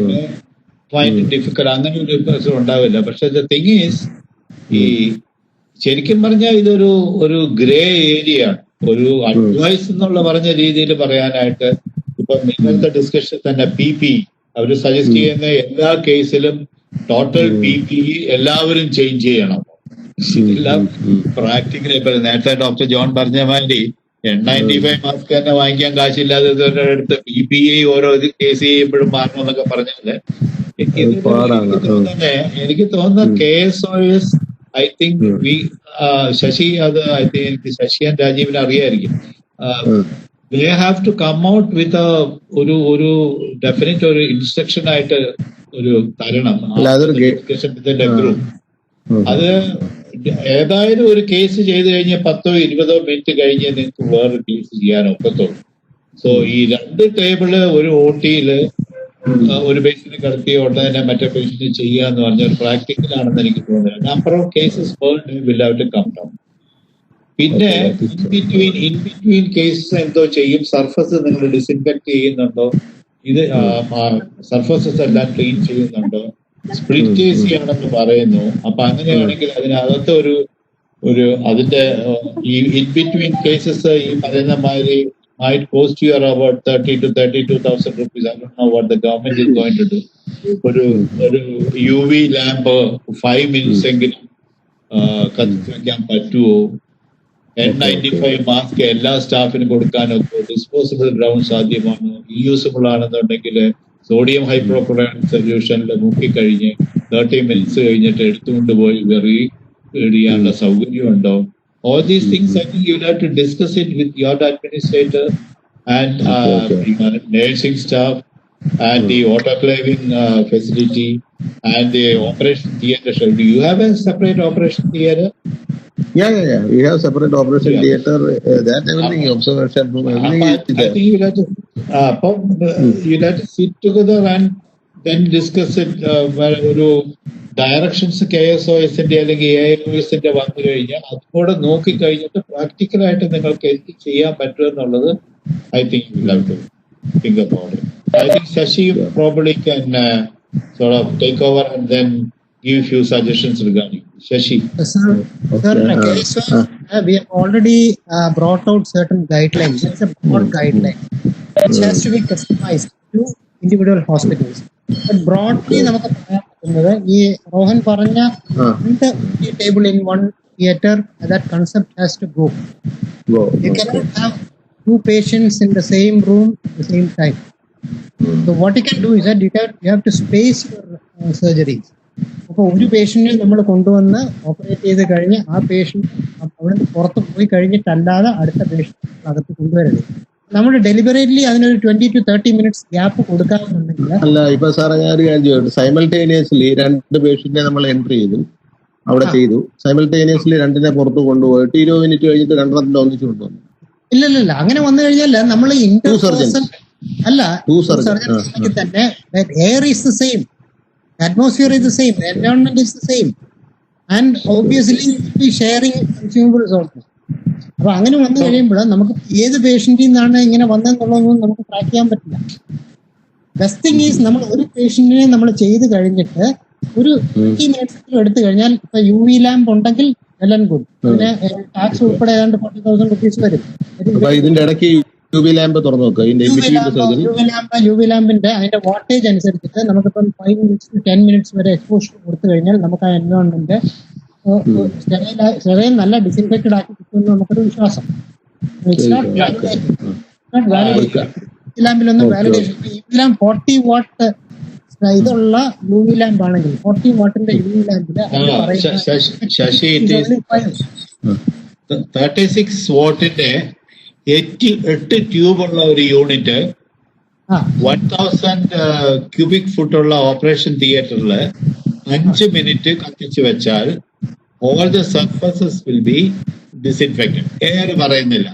find difficult, അങ്ങനെ ഒരു പ്രശ്നം ഉണ്ടാവില്ല. പക്ഷെ ദ തിങ് ഈസ് ഈ ശരിക്കും പറഞ്ഞാൽ ഇതൊരു ഗ്രേ ഏരിയ ആണ്. ഒരു അഡ്വൈസ് എന്നുള്ള പറഞ്ഞ രീതിയിൽ പറയാനായിട്ട് ഇപ്പൊ ഇന്നത്തെ ഡിസ്കഷൻ തന്നെ PPE അവർ സജസ്റ്റ് ചെയ്യുന്ന എല്ലാ കേസിലും ടോട്ടൽ PPE എല്ലാവരും ചേഞ്ച് ചെയ്യണം. ഇതെല്ലാം പ്രാക്ടിക്കലി ഇപ്പൊ നേരത്തെ ഡോക്ടർ ജോൺ പറഞ്ഞ മാതിരി N95 മാസ്ക് തന്നെ വാങ്ങിക്കാൻ കാശില്ലാതെ അടുത്ത് PPE ഓരോ കേസ് ചെയ്യുമ്പോഴും മാറണമെന്നൊക്കെ പറഞ്ഞാല് എനിക്ക് തോന്നുന്ന KSOS I think ശശി എനിക്ക് ശശി ആൻഡ് രാജീവിനെ അറിയായിരിക്കും. They have to come out with ഒരു ഡെഫിനറ്റ് ഒരു ഇൻസ്ട്രക്ഷൻ ആയിട്ട് ഒരു തരണം. അത് ഏതായാലും ഒരു കേസ് ചെയ്ത് കഴിഞ്ഞ് 10-20 മിനിറ്റ് കഴിഞ്ഞ് നിങ്ങൾക്ക് വേറൊരു കേസ് ചെയ്യാൻ ഒക്കത്തുള്ളൂ. സോ ഈ 2 ടേബിള് ഒരു OT-യില് ഒരു പേഷ്യന്റ് കിടത്തിയ ഉടനെ തന്നെ മറ്റേ പേഷ്യന്റ് ചെയ്യുക എന്ന് പറഞ്ഞ ഒരു പ്രാക്ടിക്കൽ ആണെന്ന് എനിക്ക് തോന്നുന്നത്. Number of cases per day will have to come down. പിന്നെ ഇൻ ബിറ്റ്വീൻ കേസസ് എന്തോ ചെയ്യും. സർഫസ് നിങ്ങൾ ഡിസിൻഫെക്ട് ചെയ്യുന്നുണ്ടോ, ഇത് സർഫസസ് എല്ലാം ക്ലീൻ ചെയ്യുന്നുണ്ടോ, സ്പ്ലിറ്റ് AC ആണെന്ന് പറയുന്നു. അപ്പൊ അങ്ങനെയാണെങ്കിൽ അതിനകത്ത് ഒരു അതിന്റെ ഈ ഇൻ ബിറ്റ്വീൻ കേസസ് ഈ പറയുന്ന മാതിരി might cost you about 30,000 to 32,000 rupees. I don't know what the government is going to do. ഒരു UV lamp 5 minutes എങ്കിലും കത്തിക്കാൻ പറ്റുമോ? N95 മാസ്ക് എല്ലാ സ്റ്റാഫിനും കൊടുക്കാനൊക്കെ ഡിസ്പോസിബിൾ ഗ്രൗണ്ട് സാധ്യമാണോ? യൂസബിൾ ആണെന്നുണ്ടെങ്കിൽ സോഡിയം ഹൈപ്രോക്ലോറൈഡ് സൊല്യൂഷനിൽ മുക്കിക്കഴിഞ്ഞ് 30 minutes കഴിഞ്ഞിട്ട് എടുത്തുകൊണ്ട് പോയി ചെയ്യാനുള്ള സൗകര്യമുണ്ടോ? All these things, I think you'll have to discuss it with your administrator and nursing staff and the autoclaving facility and the operation theater. Do you have a separate operation theater? Yeah. We have separate operation theater. That everything, observation room, everything is I there. think you'll have to sit together and then discuss it. ഒരു directions KSOS-ന്റെ അല്ലെങ്കിൽ AIOS-ന്റെ വന്നു കഴിഞ്ഞാൽ അതുകൂടെ നോക്കി കഴിഞ്ഞിട്ട് പ്രാക്ടിക്കലായിട്ട് നിങ്ങൾക്ക് എന്ത് ചെയ്യാൻ പറ്റുമെന്നുള്ളത് I think you will have to think about it. I think Shashi probably can sort of take over and then give few suggestions regarding Shashi. Sir, KSOS, we have already brought out certain guidelines. It's a broad guideline which has to be customized to individual hospitals. But broadly, നമുക്ക് പറയാൻ പറ്റുന്നത് ഈ റോഹൻ പറഞ്ഞ table in one theater, that concept has to go. You cannot have two patients in the same room at the same time. So what you can do is that you have to space your surgeries. അപ്പോൾ ഒരു പേഷ്യന്റിനെ നമ്മൾ കൊണ്ടുവന്ന് operate ചെയ്ത് കഴിഞ്ഞ് ആ patient അവിടെ നിന്ന് പുറത്ത് പോയി കഴിഞ്ഞിട്ടല്ലാതെ അടുത്ത പേഷ്യന്റ് അകത്ത് കൊണ്ടുവരുന്നത്. നമ്മൾ ഡെലിബറേറ്റ്ലി അതിനൊരു 20 to 30 minutes ഗ്യാപ്പ് കൊടുക്കാമെന്നുണ്ടെങ്കിൽ അല്ല. ഇപ്പൊ സാറേ ഞാൻ ഒരു കാര്യം ചോദിച്ചു, സൈമൾട്ടേനിയസ്ലി 2 പേഷ്യന്റിനെ നമ്മൾ എൻട്രി ചെയ്തു, അവിടെ ചെയ്തു. സൈമൾട്ടേനിയസ്ലി 2നെ പുറത്ത് കൊണ്ടുപോയിട്ട് 20 minutes കഴിഞ്ഞിട്ട് 2 ഒന്നിച്ച് കൊണ്ടുവന്നു. ഇല്ല അങ്ങനെ വന്നു കഴിഞ്ഞാൽ നമ്മൾ ഇന്റർപേഴ്സൺ അല്ല, തന്നെ air is the same, atmosphere is the same, the environment is the same, and obviously you will be sharing consumables also. അപ്പൊ അങ്ങനെ വന്നു കഴിയുമ്പോൾ നമുക്ക് ഏത് പേഷ്യന്റിൽ നിന്നാണ് ഇങ്ങനെ വന്നെന്നുള്ളതൊന്നും നമുക്ക് ട്രാക്ക് ചെയ്യാൻ പറ്റില്ല. ബെസ്റ്റ് തിങ് ഈസ് നമ്മൾ ഒരു പേഷ്യന്റിനെ നമ്മൾ ചെയ്ത് കഴിഞ്ഞിട്ട് ഒരു 20 minutes എടുത്തു കഴിഞ്ഞാൽ ഇപ്പൊ UV ലാമ്പ് ഉണ്ടെങ്കിൽ വെൽ ആൻഡ് ഗുഡ്. പിന്നെ ടാക്സ് ഉൾപ്പെടെ ഏതാണ്ട് 40,000 rupees വരും. ഇതിന്റെ ഇടയ്ക്ക് UV ലാമ്പ് തുറന്നു നോക്കുക. UV ലാമ്പിന്റെ അതിന്റെ വാട്ടേജ് അനുസരിച്ചിട്ട് നമുക്കിപ്പം 5 minutes to 10 minutes വരെ എക്സ്പോഷർ കൊടുത്തു കഴിഞ്ഞാൽ നമുക്ക് ആ എൻവയോൺമെന്റ് സ്റ്റെറൈൽ നല്ല ഡിസിൻഫെക്റ്റഡ് ആക്കി കിട്ടുമെന്ന് നമുക്കൊരു വിശ്വാസം. ലാമ്പിലൊന്നും വാലിഡേഷൻ. UV ലാമ്പ് 40 watt ഇതുള്ള UV ലാമ്പ് ആണെങ്കിൽ 40 wattന്റെ UV ലാമ്പില് 36 wattന്റെ 8 ട്യൂബ് ഉള്ള ഒരു യൂണിറ്റ് 1000 cubic foot ഉള്ള ഓപ്പറേഷൻ തിയേറ്ററിൽ 5 minutes കത്തിച്ചു വെച്ചാൽ all the surfaces will be disinfected. Air പറയുന്നില്ല.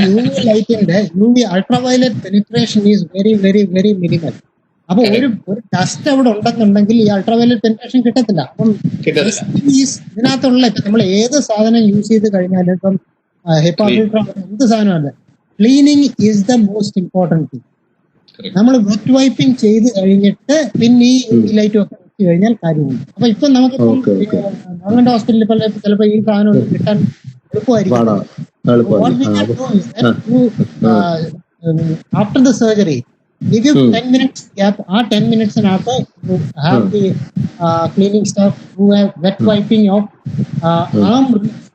UV ലൈറ്റിന്റെ UV ultraviolet penetration is very very very minimal. അപ്പൊ ഒരു ഡസ്റ്റ് അവിടെ ഉണ്ടെന്നുണ്ടെങ്കിൽ ഈ അൾട്രാവയലറ്റ് പെനിട്രേഷൻ കിട്ടത്തില്ല. അപ്പം ഇതിനകത്തുള്ള നമ്മൾ ഏത് സാധനം യൂസ് ചെയ്ത് കഴിഞ്ഞാലും ഇപ്പം HEPA ഫിൽറ്റർ എന്ത് സാധനമല്ല, cleaning is the most important thing. നമ്മൾ വെറ്റ് വൈപ്പിംഗ് ചെയ്ത് കഴിഞ്ഞിട്ട് പിന്നെ ഈ UV ലൈറ്റും ഒക്കെ വെച്ച് കഴിഞ്ഞാൽ കാര്യമുണ്ട്. അപ്പൊ ഇപ്പൊ നമുക്ക് ഗവൺമെന്റ് ഹോസ്പിറ്റലിൽ ചിലപ്പോൾ ഈ സാധനം കിട്ടാൻ എളുപ്പമായിരിക്കും. After the surgery give you 10 minutes gap. 10 minutes you have the cleaning staff who have wet wiping of arm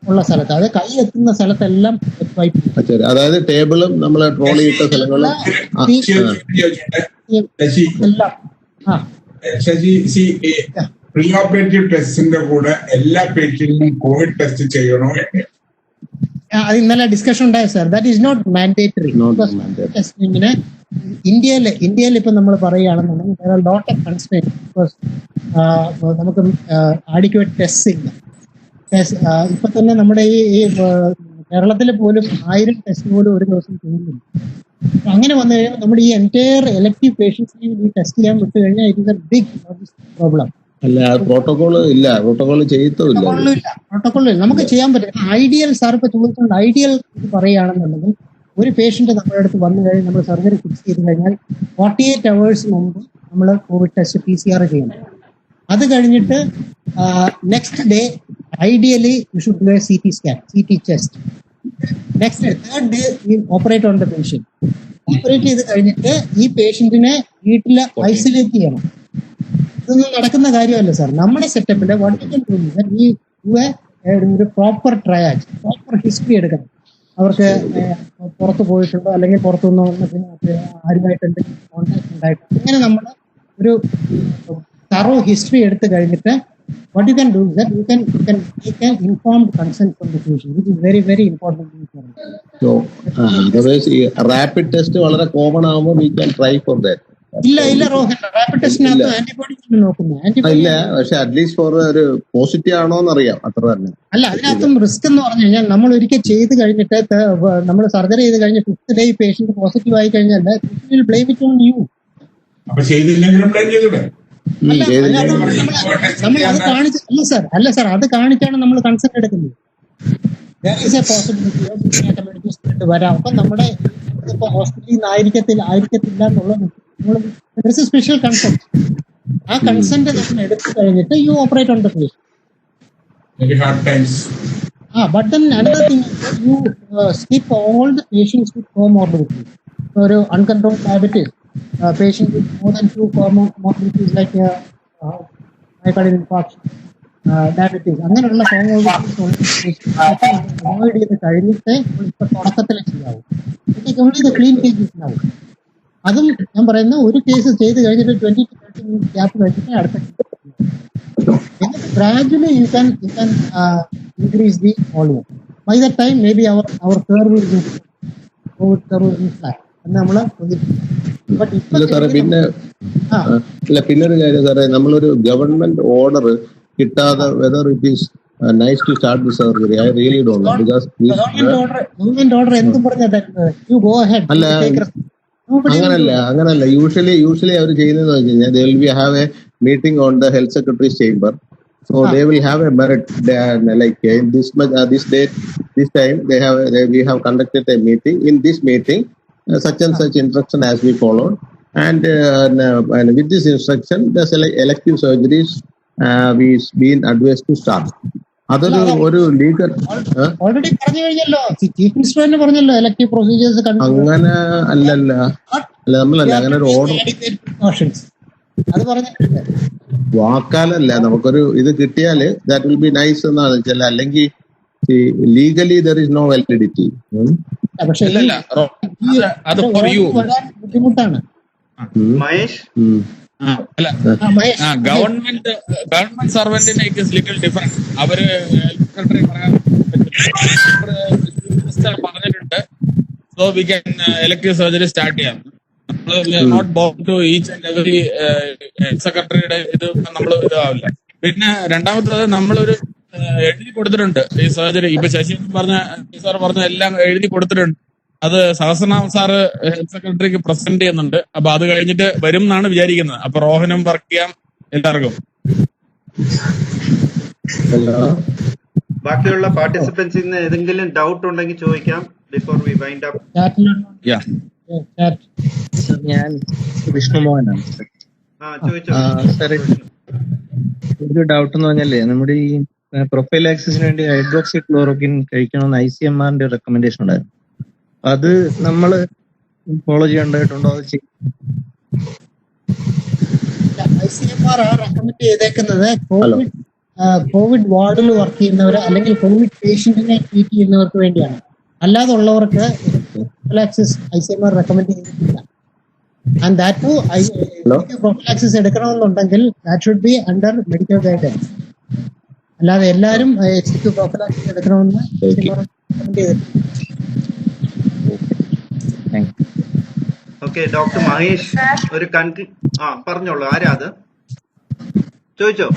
ഉള്ള സ്ഥലത്ത്, അതായത് കൈ എത്തുന്ന സ്ഥലത്തെല്ലാം wet wiping. അതായത് ടേബിളും നമ്മളെ ട്രോളി ഇട്ട സ്ഥലങ്ങളും പ്രീ ഓപ്പറേറ്റീവ് ടെസ്റ്റിന്റെ കൂടെ എല്ലാ പേഷ്യന്റിനും കോവിഡ് ടെസ്റ്റ് ചെയ്യണോ? അത് ഇന്നലെ ഡിസ്കഷൻ ഉണ്ടായി സാർ. That is not mandatory. ടെസ്റ്റിങ്ങിന് ഇന്ത്യയിൽ ഇപ്പൊ നമ്മൾ പറയുകയാണെന്നുണ്ടെങ്കിൽ ലോട്ട് ഓഫ് കൺസ്ട്രെയിൻസ്. ബിക്കോസ് നമുക്ക് ആഡിക്വേറ്റ് ടെസ്റ്റ് ഇല്ല. ഇപ്പൊ തന്നെ നമ്മുടെ ഈ കേരളത്തിൽ പോലും 1000 ടെസ്റ്റ് പോലും ഒരു ദിവസം ചെയ്യുന്നില്ല. അങ്ങനെ വന്നു കഴിഞ്ഞാൽ നമ്മുടെ ഈ എൻറ്റയർ എലക്ടീവ് പേഷ്യൻസിനെയും ഈ ടെസ്റ്റ് ചെയ്യാൻ വിട്ടു കഴിഞ്ഞാൽ it is a big problem. അല്ല, പ്രോട്ടോകോൾ ചെയ്യത്തില്ല. നമുക്ക് ചെയ്യാൻ പറ്റും. ഐഡിയൽ സാർ ഇപ്പൊ ചോദിച്ചുകൊണ്ട് ഐഡിയൽ ഇത് പറയുകയാണെന്നുണ്ടെങ്കിൽ ഒരു പേഷ്യന്റ് നമ്മുടെ അടുത്ത് വന്നു കഴിഞ്ഞാൽ നമ്മൾ സർജറി ഫിക്സ് ചെയ്ത് കഴിഞ്ഞാൽ 48 hours മുമ്പ് നമ്മൾ കോവിഡ് ടെസ്റ്റ് PCR ചെയ്യണം. അത് കഴിഞ്ഞിട്ട് next day ideally you should do a CT scan, CT chest. Next third day you operate on the patient. Operate ചെയ്ത് കഴിഞ്ഞിട്ട് ഈ പേഷ്യന്റിനെ വീട്ടിൽ ഐസൊലേറ്റ് ചെയ്യണം. ഇതൊന്നും നടക്കുന്ന കാര്യമല്ല സാർ. നമ്മുടെ സെറ്റപ്പിൽ ഒരു പ്രോപ്പർ ട്രയാജ്, പ്രോപ്പർ ഹിസ്റ്ററി എടുക്കണം. അവർക്ക് പുറത്ത് പോയിട്ടുണ്ടോ അല്ലെങ്കിൽ പുറത്തുനിന്ന് വന്നിട്ട് ആരുമായിട്ട് എന്തെങ്കിലും കോൺടാക്ട് ഉണ്ടായിട്ടോ, ഇങ്ങനെ നമ്മൾ ഒരു തറോ ഹിസ്റ്ററി എടുത്തു കഴിഞ്ഞിട്ട് what you can do is that you can take an informed consent from the patient, which is very, very important thing for us. So, otherwise, rapid test വളരെ കോമൺ ആകുമ്പോൾ we can try for that. ഇല്ല Rohan, rapid ടെസ്റ്റിനകത്ത് antibodies നോക്കുന്നത്. ഇല്ല, പക്ഷെ at least four ഒരു positive ആണോ എന്നറിയാം, അത്ര തന്നെ. അല്ല, അതിനകത്തും റിസ്ക് എന്ന് പറഞ്ഞു കഴിഞ്ഞാൽ നമ്മൾ ഒരിക്കൽ ചെയ്ത് കഴിഞ്ഞിട്ട് നമ്മൾ സർജറി ചെയ്ത് കഴിഞ്ഞ 5th day പേഷ്യന്റ് പോസിറ്റീവ് ആയി കഴിഞ്ഞാൽ ബ്ലെയിം ഇറ്റ് ഓൺ യു. നമ്മൾ അത് കാണിച്ച് അല്ല സാർ അത് കാണിച്ചാണ് നമ്മൾ കൺസെന്റ് എടുക്കുന്നത്. പോസിബിലിറ്റി വരാം. അപ്പൊ നമ്മുടെ ഇപ്പൊ ഹോസ്പിറ്റലിൽ നിന്ന് ആയിരിക്കത്തില്ല എന്നുള്ളത് സ്പെഷ്യൽ കൺസെന്റ്. ആ കൺസെന്റ് നമ്മൾ എടുത്തു കഴിഞ്ഞിട്ട് you operate on the patient. But then another thing is that you skip all the patients with comorbidities. So, uncontrolled diabetes, patients with more than 2 comorbidities like myocardial infarction, diabetes, അങ്ങനെയുള്ള comorbidities avoid ചെയ്ത് കഴിഞ്ഞിട്ട് ഇപ്പൊ തുടക്കത്തിൽ ചെയ്യാവും. Only the clean cases now. അതും ഞാൻ പറയുന്ന ഒരു കേസ് ചെയ്ത് കഴിഞ്ഞിട്ട് 20 to 30 minutes ഗ്യാപ്പ് കഴിഞ്ഞിട്ട് അടുത്ത gradually you can increase the volume. By that time maybe our curve will be flat. പിന്നെ ഒരു കാര്യം സാറേ, നമ്മളൊരു ഗവൺമെന്റ് ഓർഡർ കിട്ടാതെ whether it is nice to start the surgery, I really don't know. Because government order എന്ത് പറഞ്ഞാൽ you go ahead. അല്ല, അങ്ങനല്ല യൂഷ്വലി അവർ ചെയ്യുന്നതെന്ന് വെച്ച് കഴിഞ്ഞാൽ they will have a meeting on the health secretary's chamber. So they will have a merit like in this date, this time we have conducted a meeting. In this meeting, such and such instruction has been followed, and with this instruction, the elective surgeries is being advised to start. അതൊരു ഒരു legal already പറഞ്ഞു കഴിഞ്ഞല്ലോ, chief minister തന്നെ പറഞ്ഞല്ലോ elective procedures. അങ്ങനെ അല്ലല്ല നമ്മളല്ല അങ്ങനെ ഒരു ഓർഡർ അത് പറഞ്ഞിട്ടുണ്ട്. വാക്കാലല്ല, നമുക്കൊരു ഇത് കിട്ടിയാല് ദാറ്റ് വിൽ ബി നൈസ് എന്നാണ് വെച്ചാൽ, അല്ലെങ്കിൽ legally there is no validity. പക്ഷെ ബുദ്ധിമുട്ടാണ്. ഗവൺമെന്റ് സർവന്റിനെ ലിറ്റിൽ ഡിഫറെന്റ്. അവര് പറഞ്ഞിട്ടുണ്ട് so we can elective surgery start ചെയ്യാം. Not bound to each and every സെക്രട്ടറിയുടെ ഇത് നമ്മൾ ഇതാവില്ല. പിന്നെ രണ്ടാമത്തത് നമ്മളൊരു എഴുതി കൊടുത്തിട്ടുണ്ട് ഈ സർജറി. ഇപ്പൊ ശശി സാർ പറഞ്ഞ എല്ലാം എഴുതി കൊടുത്തിട്ടുണ്ട്. അത് സഹസ്രനാമ സാറ് ഹെൽത്ത് സെക്രട്ടറിക്ക് പ്രസന്റ് ചെയ്യുന്നുണ്ട്. അപ്പൊ അത് കഴിഞ്ഞിട്ട് വരും എന്നാണ് വിചാരിക്കുന്നത്. അപ്പൊ റോഹനും വർക്ക് ചെയ്യാം എല്ലാവർക്കും. ബാക്കിയുള്ള പാർട്ടിസിപ്പൻസിന് ഏതെങ്കിലും ഡൗട്ട് ഉണ്ടെങ്കിൽ ചോദിക്കാം ബിഫോർ വി വൈൻഡ് അപ്പ്. ഞാൻ വിഷ്ണുമോഹനാണ്. ഒരു ഡൗട്ട് എന്ന് പറഞ്ഞാലേ, നമ്മുടെ ഈ പ്രൊഫൈലാക്സിസിന് വേണ്ടി ഹൈഡ്രോക്സി ക്ലോറോക്വിൻ കഴിക്കണമെന്ന് ICMRന്റെ റെക്കമെൻഡേഷൻ ഉണ്ടായിരുന്നു. അത് നമ്മൾ ഫോളോ ചെയ്യേണ്ടതായിട്ടുണ്ടോ? അത് ICMR റെക്കമെൻഡ് ചെയ്തേക്കുന്നത് കോവിഡ് വാർഡിൽ വർക്ക് ചെയ്യുന്നവർ അല്ലെങ്കിൽ കോവിഡ് പേഷ്യന്റിനെ ട്രീറ്റ് ചെയ്യുന്നവർക്ക് വേണ്ടിയാണ്. അല്ലാതെ ഉള്ളവർക്ക് പ്രൊഫൈലാക്സിസ് ICMR റെക്കമെൻഡ് ചെയ്തിട്ടില്ല. ആൻഡ് ദാറ്റ് ടു പ്രൊഫൈലാക്സിസ് എടുക്കണമെന്നുണ്ടെങ്കിൽ that should be under medical guidance. അല്ലാതെ എല്ലാവരും പ്രൊഫൈലാക്സിസ് എടുക്കണമെന്ന് റെക്കമെൻഡ് ചെയ്തിട്ടില്ല. ഓക്കെ, ഡോക്ടർ മഹേഷ് ഒരു പറഞ്ഞോളൂ. ആരാ അത്? ചോദിച്ചോ.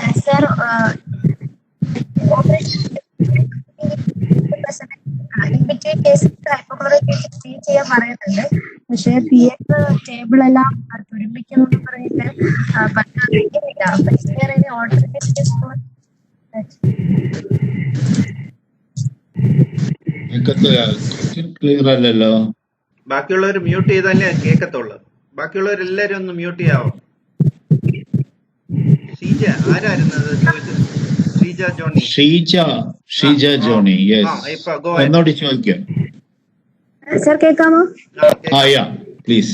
ചെയ്യാൻ പറയുന്നുണ്ട്. പക്ഷെ ടേബിൾ എല്ലാം ഒരുമിക്കുന്നു പറഞ്ഞിട്ട് പറ്റാതിരിക്കുന്നില്ല. ക്ലിയർ അല്ലല്ലോ. ബാക്കിയുള്ളവർ മ്യൂട്ട് ചെയ്താലേ കേൾക്കത്തുള്ളൂ. ബാക്കിയുള്ളവരെല്ലാരും ഒന്ന് മ്യൂട്ട് ചെയ്യാവോ? ഷീജ ആരായിരുന്നത് ചോദിച്ചത്? ഷീജ ജോണി. എന്നോട് ചോദിക്കാം. സർ കേൾക്കാമോ? പ്ലീസ്.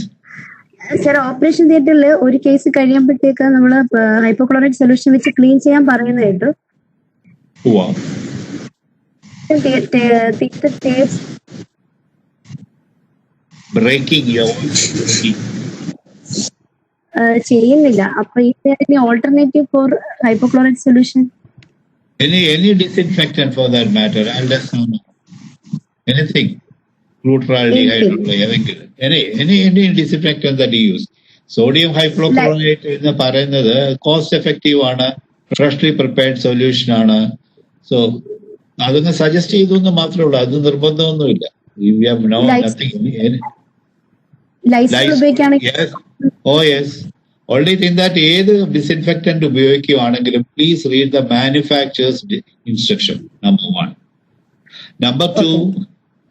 സർ, ഓപ്പറേഷൻ തിയേറ്ററിൽ ഒരു കേസ് കഴിയുമ്പോഴത്തേക്ക് നമ്മള് ഹൈപ്പോക്ലോറൈഡ് സൊല്യൂഷൻ വെച്ച് ക്ലീൻ ചെയ്യാൻ പറയുന്നത് കേട്ടു. ചെയ്യുന്നില്ല. അപ്പൊ ഈ alternative for hypochloride solution Any disinfectant for that matter, anything, glutaraldehyde, any disinfectant that you use. Sodium hypochlorite എന്ന് പറയുന്നത് കോസ്റ്റ് എഫക്റ്റീവ് ആണ്, ഫ്രഷ്ലി പ്രിപ്പയർഡ് സൊല്യൂഷൻ ആണ്. സോ അതൊന്ന് സജസ്റ്റ് ചെയ്തു എന്ന് മാത്രമേ ഉള്ളൂ, അത് നിർബന്ധമൊന്നുമില്ല. ഓൺലി തിങ് ദാറ്റ് ഏത് ഡിസിൻഫെക്റ്റന്റ് ഉപയോഗിക്കുകയാണെങ്കിലും please read the manufacturers instruction, number 1. Number 2,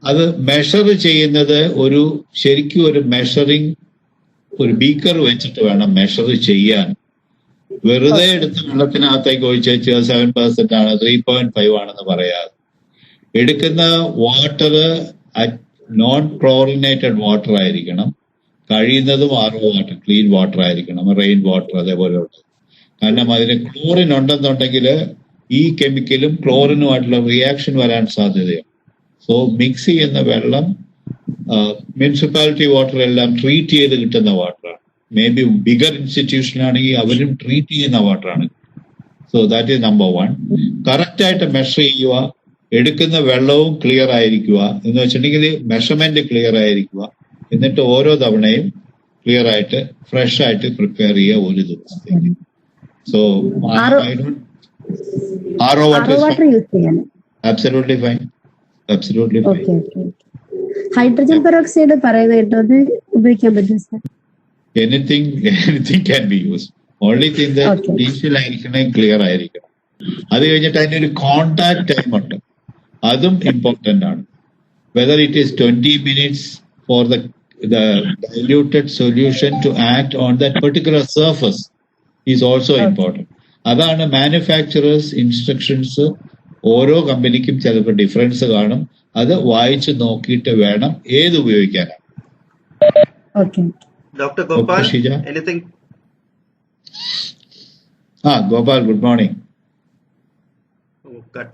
അത് മെഷർ ചെയ്യുന്നത് ശരിക്കും ഒരു മെഷറിംഗ് ഒരു ബീക്കർ വെച്ചിട്ട് വേണം മെഷർ ചെയ്യാൻ. വെറുതെ എടുത്ത് വെള്ളത്തിനകത്തേക്ക് ഒഴിച്ച് 7% ആണ്, 3.5 ആണെന്ന് പറയാതെ എടുക്കുന്ന വാട്ടർ നോൺ ക്ലോറിനേറ്റഡ് വാട്ടർ ആയിരിക്കണം, കഴിയുന്നതും RO വാട്ടർ, ക്ലീൻ വാട്ടർ ആയിരിക്കണം, റെയിൻ വാട്ടർ അതേപോലെയുള്ളത്. കാരണം അതിന് ക്ലോറിൻ ഉണ്ടെന്നുണ്ടെങ്കിൽ ഈ കെമിക്കലും ക്ലോറിനുമായിട്ടുള്ള റിയാക്ഷൻ വരാൻ സാധ്യതയാണ്. സോ മിക്സ് ചെയ്യുന്ന വെള്ളം മുനിസിപ്പാലിറ്റി വാട്ടർ എല്ലാം ട്രീറ്റ് ചെയ്ത് കിട്ടുന്ന വാട്ടറാണ്. മേ ബി ബിഗർ ഇൻസ്റ്റിറ്റ്യൂഷൻ ആണെങ്കിൽ അവരും ട്രീറ്റ് ചെയ്യുന്ന വാട്ടറാണ്. So that is number 1. Correct ആയിട്ട് മെഷർ ചെയ്യുക, എടുക്കുന്ന വെള്ളവും ക്ലിയർ ആയിരിക്കുക എന്ന് വെച്ചിട്ടുണ്ടെങ്കിൽ മെഷർമെന്റ് ക്ലിയർ ആയിരിക്കുക. എന്നിട്ട് ഓരോ തവണയും ക്ലിയർ ആയിട്ട് ഫ്രഷ് ആയിട്ട് പ്രിപ്പയർ ചെയ്യുക ഒരു ദിവസത്തേക്ക്. So RO water absolutely fine. Hydrogen peroxide പറയുന്നത് കേട്ടോ, അത് ഉപയോഗിക്കാൻ പറ്റും sir? Anything can be used. Only thing that initial ആയിരിക്കണം, ക്ലിയർ ആയിരിക്കണം. അത് കഴിഞ്ഞിട്ട് അതിനൊരു കോണ്ടാക്ട് ടൈം ഉണ്ട്, അതും ഇമ്പോർട്ടന്റ് ആണ്. Whether it is 20 minutes for the diluted solution to act on that particular surface is also important. അതാണ് മാനുഫാക്ചറേഴ്സ് ഇൻസ്ട്രക്ഷൻസ്. ഓരോ കമ്പനിക്കും ചിലപ്പോൾ ഡിഫറൻസ് കാണും, അത് വായിച്ച് നോക്കിയിട്ട് വേണം ഏത് ഉപയോഗിക്കാനാണ്. Dr. Gopal, anything? Gopal, good morning. Cut.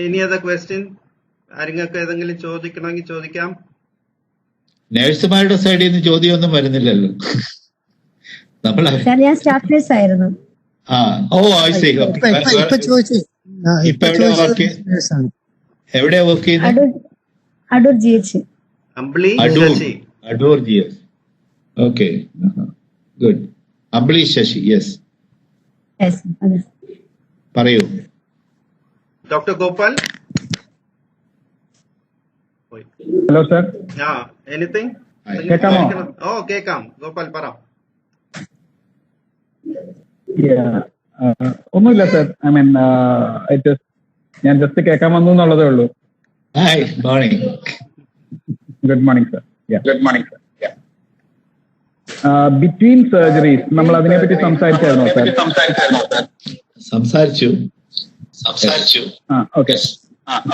Any other question? ആരെങ്കിലും ഏതെങ്കിലും ചോദിക്കണമെങ്കിൽ ചോദിക്കാം. നേഴ്സുമാരുടെ സൈഡിൽ നിന്ന് ചോദ്യമൊന്നും വരുന്നില്ലല്ലോ. ഞാൻ സ്റ്റാഫ് നേഴ്സ് ആയിരുന്നു. എവിടെയാ വർക്ക് ചെയ്യുന്നത്? Adoor GH. Adoor GH. Okay, good. Ambili Sasi, yes പറയൂ. Doctor Gopal. Hello sir. Anything കേൾക്കാമോ? കേൾക്കാം. ഗോപാൽ പറ. ഒന്നുമില്ല സർ, ഐ മീൻ ഞാൻ ജസ്റ്റ് കേൾക്കാൻ വന്നു എന്നുള്ളതേ ഉള്ളൂ. Good morning sir. Good morning sir. Between surgeries നമ്മൾ അതിനെപ്പറ്റി സംസാരിച്ചായിരുന്നോ സർ? സംസാരിച്ചു. ഓക്കെ.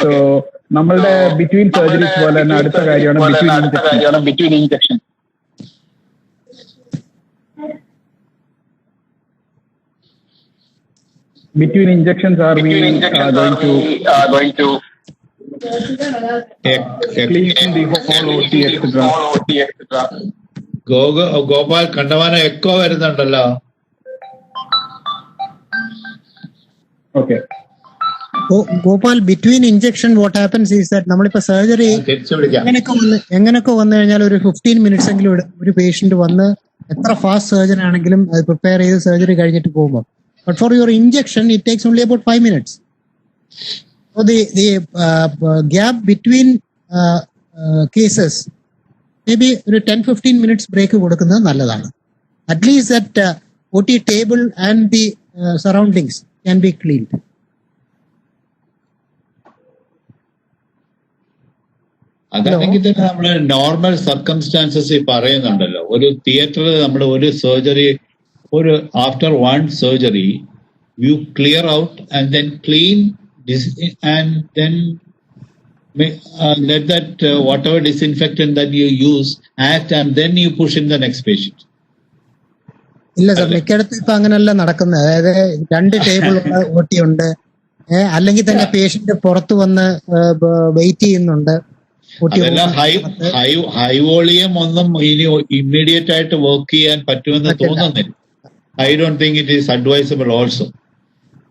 സോ നമ്മളുടെ ബിറ്റ്വീൻ സർജറീസ് പോലെ തന്നെ അടുത്ത കാര്യമാണ് between injection. Between injections, are we going to clean the whole OT, etc.? Gopal കണ്ടമാന എക്കോ വരുന്നുണ്ടല്ലോ. Okay. Gopal, between injection what happens is that നമ്മളിപ്പോ സർജറി എങ്ങനെയൊക്കെ വന്നു കഴിഞ്ഞാൽ ഒരു 15 minutes എങ്കിലും ഒരു പേഷ്യന്റ് വന്ന് എത്ര ഫാസ്റ്റ് സർജൻ ആണെങ്കിലും അത് പ്രിപ്പയർ ചെയ്ത് സർജറി കഴിഞ്ഞിട്ട് പോകുമ്പോൾ. But for your injection, it takes only about 5 minutes. So the gap between cases, maybe 10-15 minutes break കൊടുക്കുന്നത് നല്ലതാണ്. At least that OT table and the surroundings can be cleaned. അതാണെങ്കിൽ തന്നെ നമ്മള് നോർമൽ സർക്കംസ്റ്റാൻസസ് പറയുന്നുണ്ടല്ലോ. ഒരു തിയേറ്ററിൽ നമ്മൾ ഒരു surgery, after one surgery, you clear out and then clean this, and then let that whatever disinfectant that you use act, and then you push in the next patient. ഇല്ല sir, മിക്കയിടത്തും ഇപ്പൊ അങ്ങനെയല്ല നടക്കുന്നത്. അതായത് 2 ടേബിൾ OT ഉണ്ട്, അല്ലെങ്കിൽ തന്നെ patient പുറത്തു വന്ന് വെയിറ്റ് ചെയ്യുന്നുണ്ട്. ഹൈ വോളിയം ഒന്നും ഇനി ഇമ്മീഡിയറ്റ് ആയിട്ട് വർക്ക് ചെയ്യാൻ പറ്റുമെന്ന് തോന്നുന്നില്ല. I don't think it is advisable also.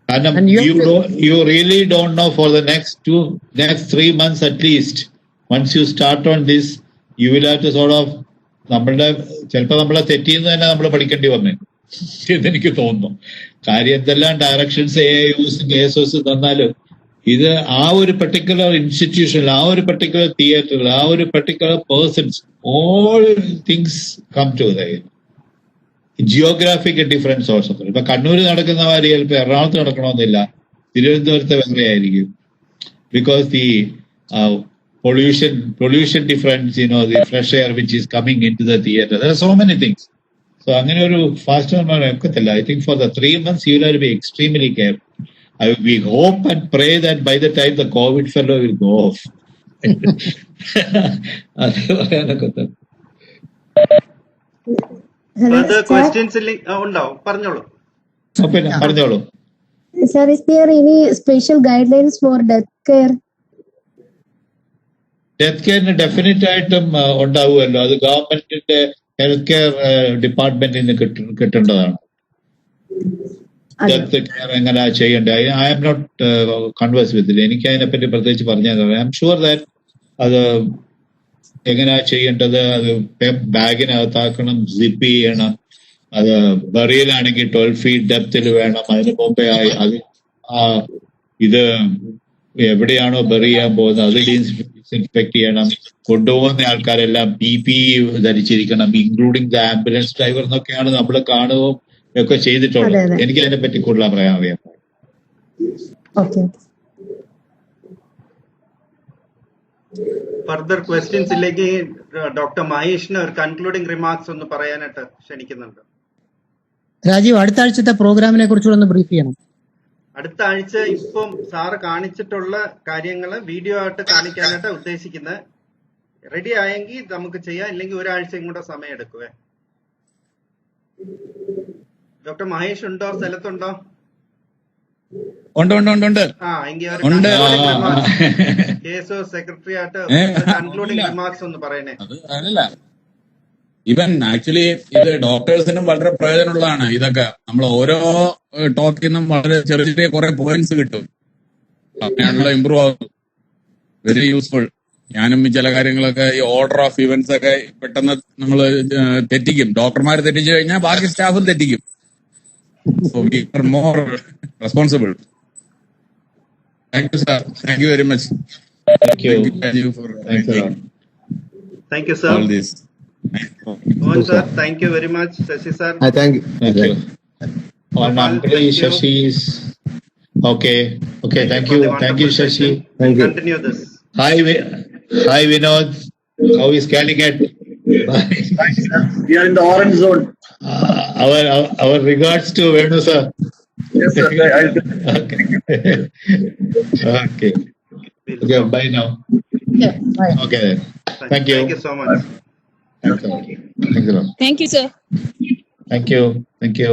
And you really don't know for the next 3 months at least. Once you start on this, you will have to sort of ചിലപ്പോൾ നമ്മളെ തെറ്റിന്ന് തന്നെ നമ്മൾ പഠിക്കേണ്ടി വന്നേ എന്നെനിക്ക് തോന്നുന്നു. കാര്യം എന്തെല്ലാം ഡയറക്ഷൻസ് AIOs KSOs തന്നാലും ഇത് ആ ഒരു പെർട്ടിക്കുലർ ഇൻസ്റ്റിറ്റ്യൂഷനിൽ, ആ ഒരു പെർട്ടിക്കുലർ തിയേറ്ററിൽ, ആ ഒരു particular persons, all things come to geographic difference also. ഇപ്പൊ കണ്ണൂർ നടക്കുന്ന മാതിരി ചിലപ്പോൾ എറണാകുളത്ത് നടക്കണമെന്നില്ല, തിരുവനന്തപുരത്ത് വേറെ ആയിരിക്കും. Because the pollution difference, the fresh air which is coming into the theater. There are so many things. So അങ്ങനെ ഒരു ഫാസ്റ്റ് ഒക്കത്തില്ല. I think for the 3 months you will have to be extremely careful. We hope and pray that by the time the COVID fellow will go off. അത് പറയാനൊക്കെ. Further questions ഉണ്ടാവും, പറഞ്ഞോളൂ. പിന്നെ പറഞ്ഞോളൂ. Sir, is there any special guidelines for death care? Death കെയറിന് definite ആയിട്ടും ഉണ്ടാവുമല്ലോ. അത് ഗവൺമെന്റിന്റെ ഹെൽത്ത് കെയർ ഡിപ്പാർട്ട്മെന്റിൽ നിന്ന് കിട്ടേണ്ടതാണ്. ഡെത്ത് കെയർ എങ്ങനെയാ ചെയ്യേണ്ടത്, I am not converse with it. എനിക്ക് അതിനെപ്പറ്റി പ്രത്യേകിച്ച് പറഞ്ഞാൽ ഐ ആം ഷുവർ ദാറ്റ് അത് എങ്ങനെയാ ചെയ്യേണ്ടത്. അത് ബാഗിനകത്താക്കണം, സിപ്പ് ചെയ്യണം. അത് ബറിയലാണെങ്കിൽ 12 feet ഡെപ്തിൽ വേണം. അതിന് മുമ്പേ അത് ഇത് എവിടെയാണോ ബറി ചെയ്യാൻ പോകുന്നത് അത് ഡിസ്ഇൻഫെക്ട് ചെയ്യണം. കൊണ്ടുപോകുന്ന ആൾക്കാരെല്ലാം PPE ധരിച്ചിരിക്കണം, ഇൻക്ലൂഡിംഗ് ദ ആംബുലൻസ് ഡ്രൈവർ എന്നൊക്കെയാണ് നമ്മൾ കാണുകയും ഒക്കെ ചെയ്തിട്ടുള്ളത്. എനിക്ക് അതിനെ പറ്റി കൂടുതൽ പറയാൻ അറിയാം. ഫർദർ ക്വസ്റ്റ്യൻസ് ഇല്ലെങ്കിൽ ഡോക്ടർ മഹേഷിന് ഒരു കൺക്ലൂഡിംഗ് റിമാർക്സ് ഒന്ന് പറയാനായിട്ട് ക്ഷണിക്കുന്നുണ്ട്. രാജീവ്, അടുത്ത ആഴ്ചത്തെ പ്രോഗ്രാമിനെ കുറിച്ചുകൂടെ ഒന്ന് ബ്രീഫ് ചെയ്യണം. അടുത്ത ആഴ്ച ഇപ്പം സാറ് കാണിച്ചിട്ടുള്ള കാര്യങ്ങള് വീഡിയോ ആയിട്ട് കാണിക്കാനായിട്ട് ഉദ്ദേശിക്കുന്നത്. റെഡി ആയെങ്കിൽ നമുക്ക് ചെയ്യാം, ഇല്ലെങ്കിൽ ഒരാഴ്ചയും കൂടെ സമയം എടുക്കുവേ. ഡോക്ടർ മഹേഷ് ഉണ്ടോ, സ്ഥലത്തുണ്ടോ? ഉണ്ട്. KSO സെക്രട്ടറി ആയിട്ട് കൺക്ലൂഡിംഗ് റിമാർക്സ് ഒന്ന് പറയണേ. അതല്ല, ഇവൻ ആക്ച്വലി ഇത് ഡോക്ടേഴ്സിനും വളരെ പ്രയോജനമുള്ളതാണ്. ഇതൊക്കെ നമ്മൾ ഓരോ ടോക്കിൽ നിന്നും വളരെ ചെറിയ ചെറിയ കുറെ പോയിന്റ്സ് കിട്ടും. അങ്ങനെയാണല്ലോ ഇമ്പ്രൂവ് ആവുന്നത്. Very useful. ഞാനും ചില കാര്യങ്ങളൊക്കെ ഈ ഓർഡർ ഓഫ് ഇവന്റ്സ് ഒക്കെ പെട്ടെന്ന് നമ്മൾ തെറ്റിക്കും. ഡോക്ടർമാർ തെറ്റിച്ചു കഴിഞ്ഞാൽ ബാക്കി സ്റ്റാഫും തെറ്റിക്കും. So we are more responsible. Thank you sir. Thank you very much. Thank you for Thank you, sir. all this. Mohan sir, thank you very much. Shashi sir. Thank you. On Shashi is okay. Thank you, Shashi. Thank you. Continue this. Hi, Vinod. How is Calicut? We are in the orange zone. Our regards to Venu sir. Yes, sir. Okay. Okay, bye now. Yeah, bye. Okay then. Thank you. Thank you so much. Thanks a lot. Thank you, sir. Thank you.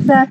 Sir.